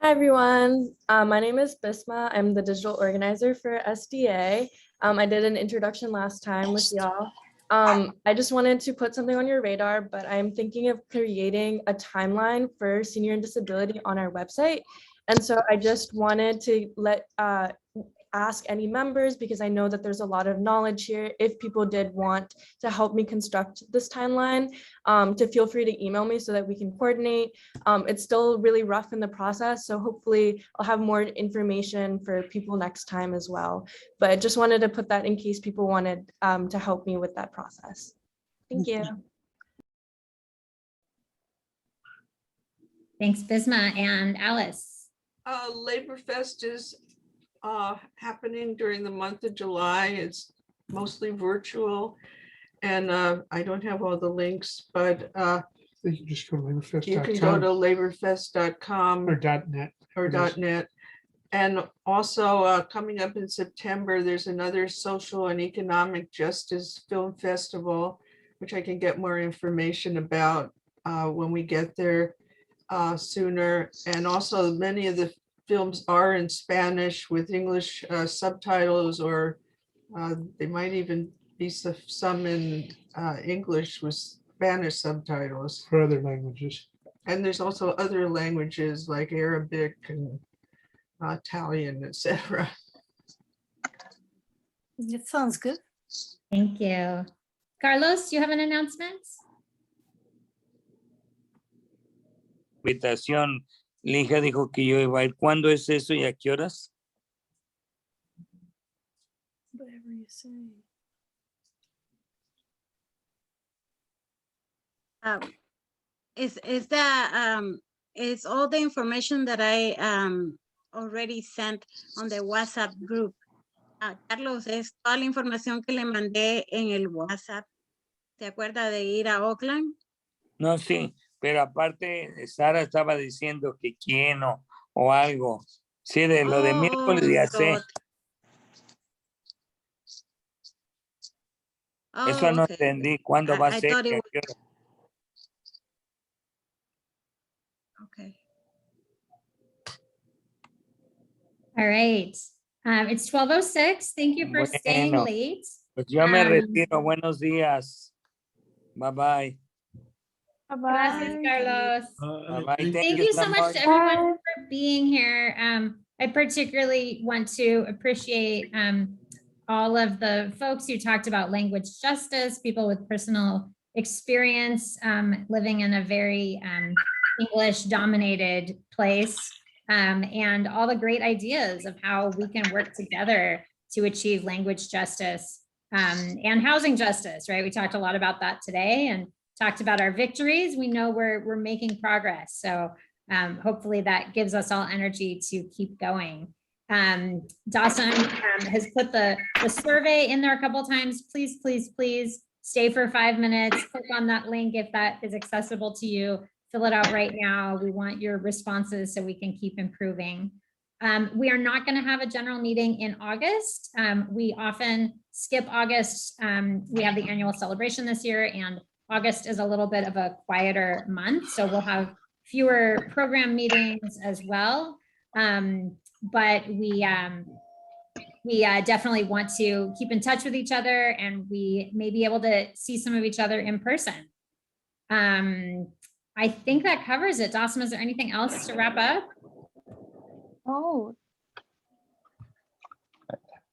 Hi, everyone. My name is Bisma. I'm the digital organizer for SDA. I did an introduction last time with y'all. I just wanted to put something on your radar, but I'm thinking of creating a timeline for senior and disability on our website. And so I just wanted to ask any members, because I know that there's a lot of knowledge here, if people did want to help me construct this timeline, to feel free to email me so that we can coordinate. It's still really rough in the process, so hopefully I'll have more information for people next time as well. But I just wanted to put that in case people wanted to help me with that process. Thank you. Thanks, Bisma. And Alice. Labor Fest is happening during the month of July. It's mostly virtual, and I don't have all the links, but you can just go to laborfest.com. you can go to laborfest.com or .net or .net. And also coming up in September, there's another social and economic justice film festival, which I can get more information about when we get there sooner. And also many of the films are in Spanish with English subtitles, or they might even be some in English with Spanish subtitles. For other languages. And there's also other languages like Arabic and Italian, etc. It sounds good. Thank you. Carlos, do you have an announcement? Invitación. Lija dijo que yo iba a ir. ¿Cuándo es eso y a qué horas? Whatever you say. Is all the information that I already sent on the WhatsApp group. Carlos, es toda la información que le mandé en el WhatsApp. ¿Te acuerdas de ir a Oakland? No, sí, pero aparte Sara estaba diciendo que quién o algo. Sí, de lo de miércoles ya sé. Eso no entendí. ¿Cuándo va a ser? Okay. All right. It's 12:06. Thank you for staying late. Pues yo me retiro. Buenos días. Bye bye. Gracias, Carlos. Bye-bye. Thank you so much to everyone for being here. I particularly want to appreciate all of the folks who talked about language justice, people with personal experience living in a very English-dominated place, and all the great ideas of how we can work together to achieve language justice and housing justice, right? We talked a lot about that today and talked about our victories. We know we're making progress. So hopefully that gives us all energy to keep going. Dawson has put the survey in there a couple times. Please, please, please stay for 5 minutes. Click on that link if that is accessible to you. Fill it out right now. We want your responses so we can keep improving. We are not going to have a general meeting in August. We often skip August. We have the annual celebration this year, and August is a little bit of a quieter month, so we'll have fewer program meetings as well. But we definitely want to keep in touch with each other, and we may be able to see some of each other in person. I think that covers it. Dawson, is there anything else to wrap up? Oh.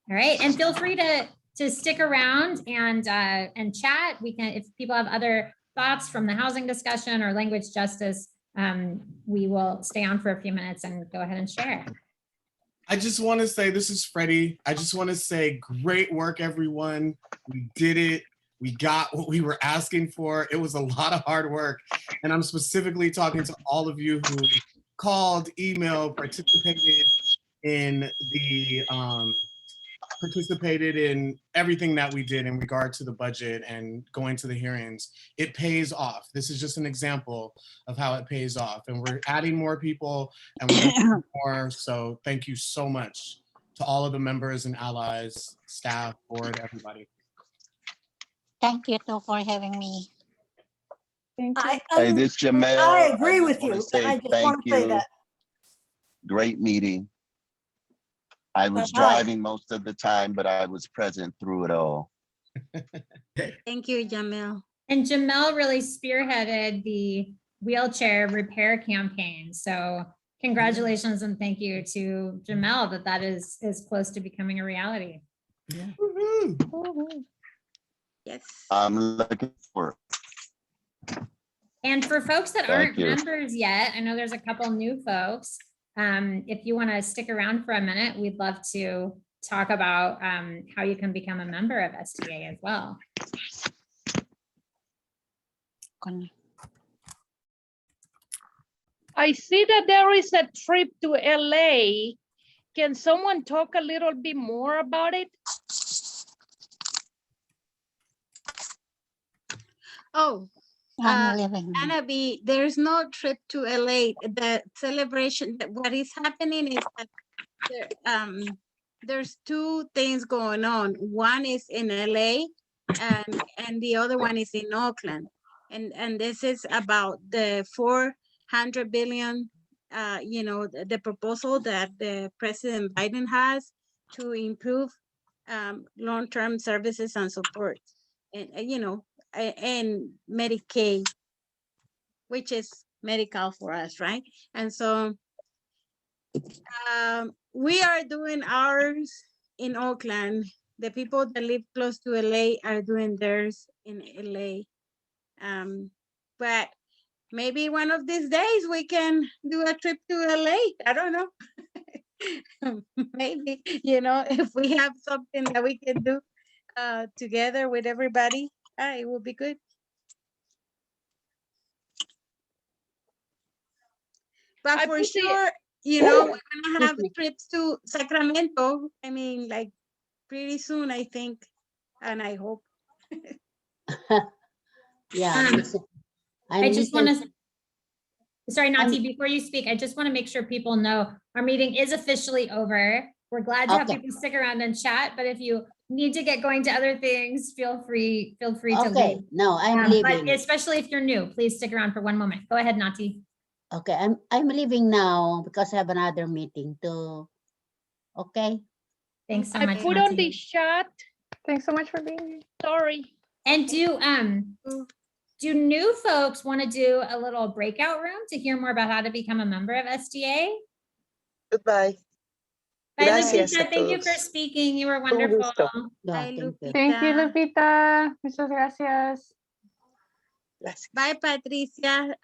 All right, and feel free to stick around and chat. We can, if people have other thoughts from the housing discussion or language justice, we will stay on for a few minutes and go ahead and share. I just want to say, this is Freddie. I just want to say, great work, everyone. We did it. We got what we were asking for. It was a lot of hard work. And I'm specifically talking to all of you who called, emailed, participated in everything that we did in regard to the budget and going to the hearings. It pays off. This is just an example of how it pays off. And we're adding more people and we're doing more. So thank you so much to all of the members and allies, staff, board, everybody. Thank you too for having me. Thank you. Hey, this is Jamel. I agree just with you. wanna say I just thank want to say you. that. Great meeting. I was driving most of the time, but I was present through it all. Thank you, Jamel. And Jamel really spearheaded the wheelchair repair campaign. So congratulations and thank you to Jamel that is close to becoming a reality. Yeah. Yes. I'm looking for it. And for folks that Thank aren't you. members yet, I know there's a couple new folks. If you want to stick around for a minute, we'd love to talk about how you can become a member of SDA as well. I see that there is a trip to LA. Can someone talk a little bit more about it? Oh, Anna B, there's no trip to LA. The celebration, what is happening is that there's two things going on. One is in LA and the other one is in Oakland. And this is about the 400 billion, the proposal that the President Biden has to improve long-term services and support. And Medicaid, which is medical for us, right? And so we are doing ours in Oakland. The people that live close to LA are doing theirs in LA. But maybe one of these days we can do a trip to LA. I don't know. Maybe, if we have something that we can do together with everybody, it will be good. But for sure, we're gonna have trips to Sacramento. I mean, like pretty soon, I think, and I hope. Yeah. I just want to, sorry, Nati, before you speak, I just want to make sure people know our meeting is officially over. We're glad to have people stick around and chat, but if you need to get going to other things, feel free to leave. No, I'm leaving. But especially if you're new, please stick around for one moment. Go ahead, Nati. Okay, I'm leaving now because I have another meeting too. Okay. Thanks so much. I put on the chat. Thanks so much for being here. Sorry. And do new folks want to do a little breakout room to hear more about how to become a member of SDA? Goodbye. Bye, Gracias Lupita. a Thank you todos. for speaking. You were Un wonderful. gusto. Bye, Lupita. Thank you, Lupita. Muchas gracias. Bye, Patricia.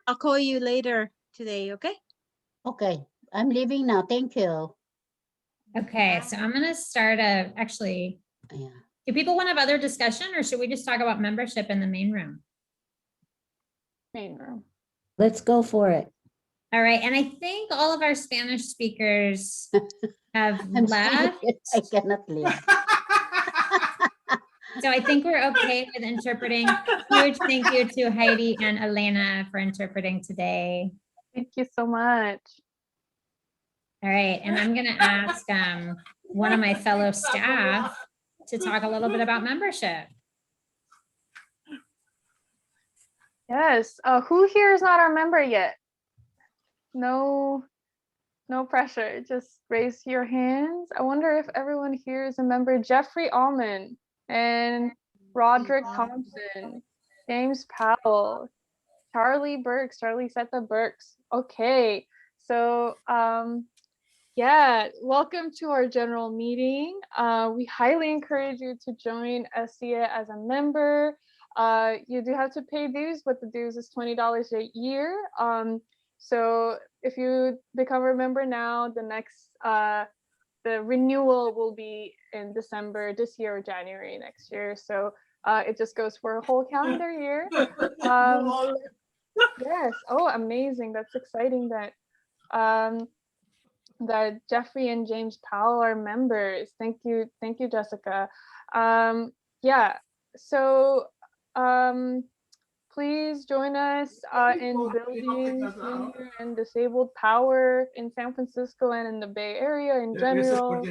I'll call you later today, okay? Okay, I'm leaving now. Thank you. Okay, so I'm going to start actually, do people want to have other discussion or should we just talk about membership in the main room? Main room. Let's go for it. All right, and I think all of our Spanish speakers have I'm left. still, I cannot leave. So I think we're okay with interpreting. Huge thank you to Heidi and Elena for interpreting today. Thank you so much. All right, and I'm gonna ask one of my fellow staff to talk a little bit about membership. Yes. Who here is not our member yet? No pressure. Just raise your hands. I wonder if everyone here is a member. Jeffrey Allman and Roderick Thompson, James Powell, Charlie Burks, Charlie Seta Burks. Okay. So yeah, welcome to our general meeting. We highly encourage you to join SDA as a member. You do have to pay dues, but the dues is $20 a year. So if you become a member now, the next the renewal will be in December this year or January next year. So it just goes for a whole calendar year. Yes. Oh, amazing. That's exciting that that Jeffrey and James Powell are members. Thank you, Jessica. Yeah. So please join us in building senior and disabled power in San Francisco and in the Bay Area in general.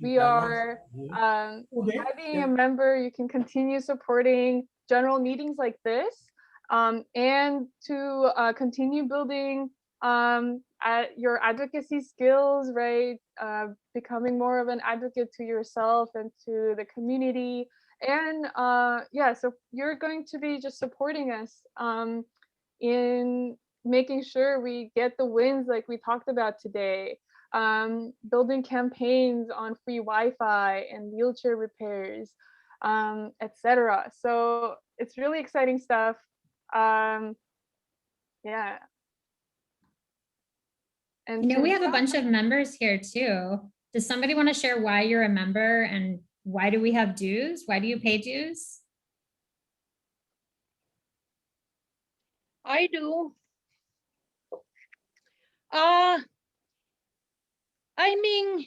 We are, by being a member, you can continue supporting general meetings like this and to continue building your advocacy skills, right? Becoming more of an advocate to yourself and to the community. And yeah, so you're going to be just supporting us in making sure we get the wins like we talked about today, building campaigns on free Wi-Fi and wheelchair repairs, etc. So it's really exciting stuff. Yeah. And you know, we have a bunch of members here too. Does somebody want to share why you're a member and why do we have dues? Why do you pay dues? I do. I mean,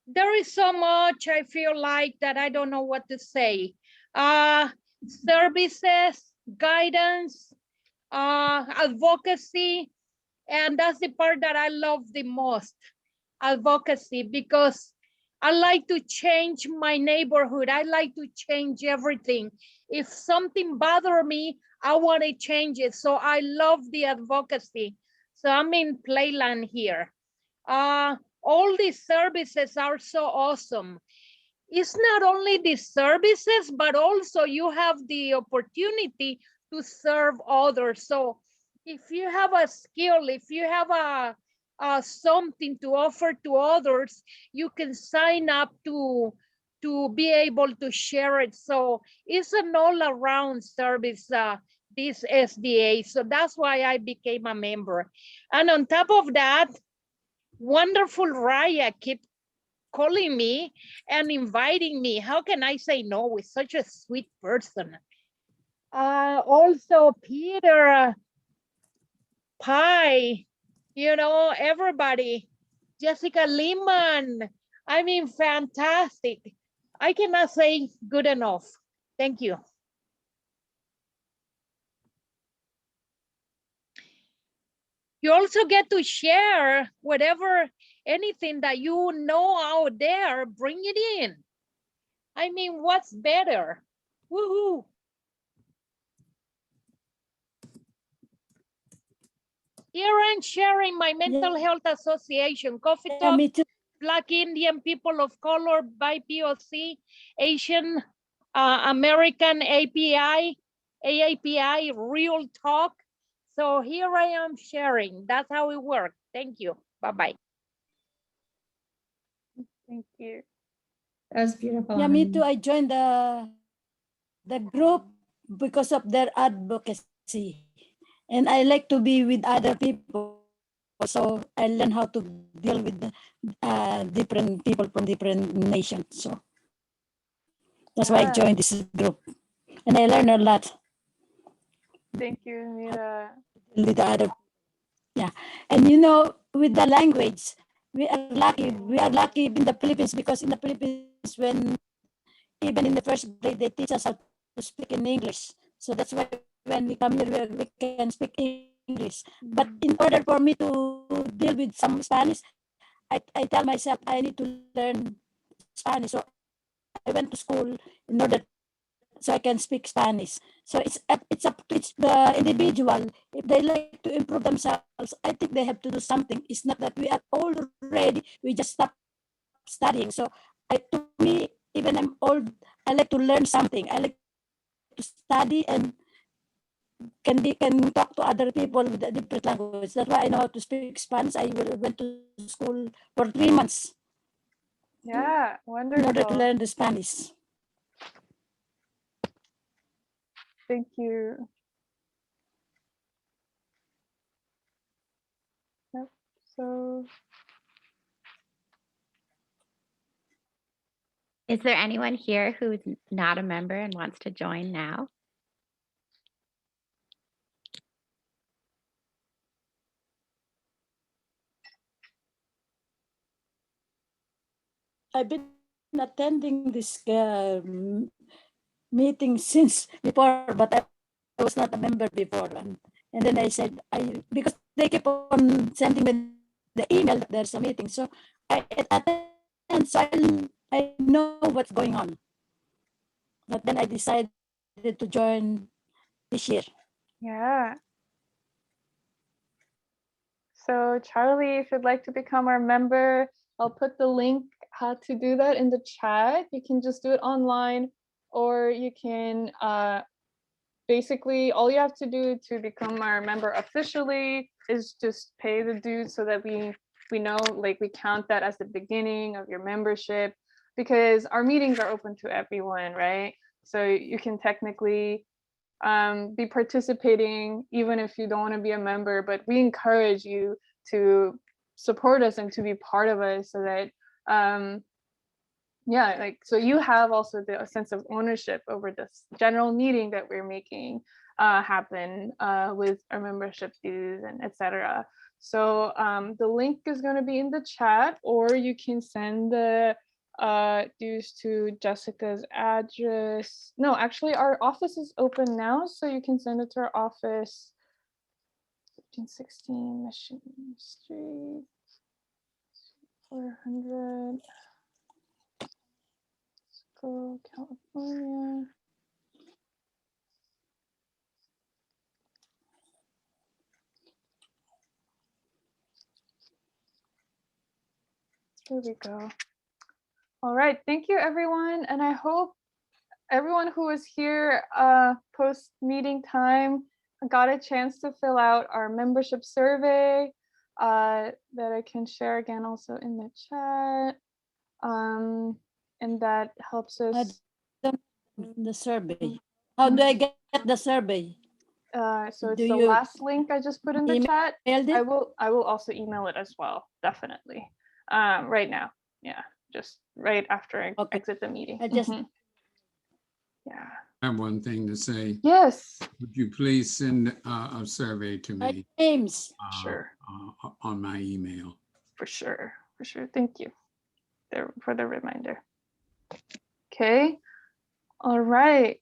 there is so much I feel like that I don't know what to say. Services, guidance, advocacy, and that's the part that I love the most, advocacy, because I like to change my neighborhood. I like to change everything. If something bothers me, I want to change it. So I love the advocacy. So I'm in Playland here. All these services are so awesome. It's not only the services, but also you have the opportunity to serve others. So if you have a skill, if you have something to offer to others, you can sign up to be able to share it. So it's an all-around service, this SDA. So that's why I became a member. And on top of that, wonderful Raya keep calling me and inviting me. How can I say no with such a sweet person? Also Peter, Pi, you know, everybody, Jessica Lehman, I mean, fantastic. I cannot say good enough. Thank you. You also get to share whatever, anything that you know out there, bring it in. I mean, what's better? Woohoo. Here I'm sharing my mental health association, Coffee Talk, Black Indian People of Color, BIPOC, Asian American API, AAPI, Real Talk. So here I am sharing. That's how it works. Thank you. Bye-bye. Thank you. That was beautiful. Yeah, me too. I joined the group because of their advocacy. And I like to be with other people. So I learn how to deal with different people from different nations. So that's why I joined this group. And I learn a lot. Thank you, Mira. With the other. Yeah, and you know, with the language, we are lucky. We are lucky in the Philippines because in the Philippines, when even in the first grade, they teach us how to speak in English. So that's why when we come here, we can speak English. But in order for me to deal with some Spanish, I tell myself I need to learn Spanish. So I went to school in order so I can speak Spanish. So it's up to the individual. If they like to improve themselves, I think they have to do something. It's not that we are all ready, we just stop studying. So to me, even I'm old, I like to learn something. I like to study and can talk to other people with a different language. That's why I know how to speak Spanish. Went to school for 3 months. Yeah, in order to wonderful. learn the Spanish. Thank you. Yep. So Is there anyone here who's not a member and wants to join now? I've been attending this meeting since before, but I was not a member before. And then I said, because they keep on sending me the email that there's a meeting. So I attend, so I know what's going on. But then I decided to join this year. yeah. So Charlie, if you'd like to become our member, I'll put the link how to do that in the chat. You can just do it online, or you can basically all you have to do to become our member officially is just pay the dues so that we know, like, we count that as the beginning of your membership, because our meetings are open to everyone, right? So you can technically be participating even if you don't want to be a member, but we encourage you to support us and to be part of us so that yeah, like, so you have also a sense of ownership over this general meeting that we're making happen with our membership dues and etc. So the link is going to be in the chat, or you can send the dues to Jessica's address. No, actually our office is open now, so you can send it to our office, 1516 Mission Street, 400 California. There we go. All right, thank you everyone, and I hope everyone who was here post meeting time got a chance to fill out our membership survey that I can share again also in the chat, and that helps us. The survey. How do I get the survey? So it's the last link I just put in the chat. I will also email it as well, definitely. Right now, yeah, just right after I exit the meeting. I just yeah. I have one thing to say. Yes. Would you please send a survey to me? James. Sure. On my email. For sure. For sure. Thank you for the reminder. Okay. All right.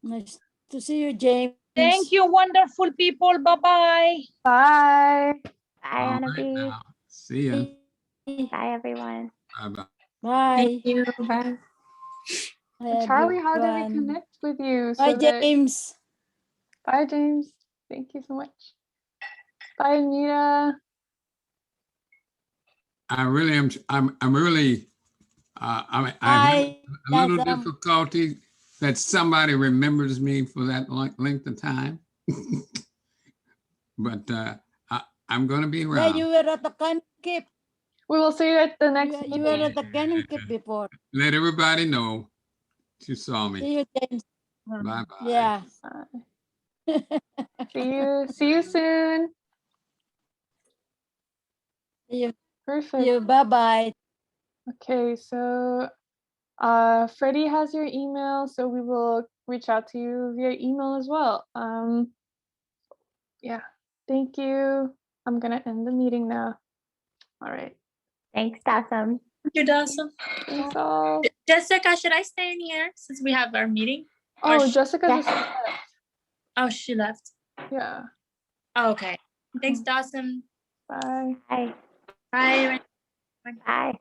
Nice to see you, James. Thank you, wonderful people. Bye-bye. Bye. Bye, Anna B. See ya. Bye, everyone. Bye-bye. Bye. Thank you. Bye. Bye, Charlie, how do we everyone. connect with you? Bye, James. Bye, James. Thank you so much. Bye, Anita. I really am. I'm really. I have a little difficulty that somebody remembers me for that length of time. But I'm going to be around. Yeah, you were at the Cannon Keep. We will see you at the next meeting. You were at the Cannon Keep before. Let everybody know you saw me. See you, James. Bye-bye. Yeah. See you soon. See you. Perfect. See you. Bye-bye. Okay, so Freddie has your email, so we will reach out to you via email as well. Yeah, thank you. I'm gonna end the meeting now. All right. Thanks, Dassam. Thank you, Dawson. Thanks all. Jessica, should I stay in here since we have our meeting? Or Oh, Jessica just left. Oh, she left. Yeah. Oh, okay. Thanks, Dawson. Bye. Bye. Bye. Bye.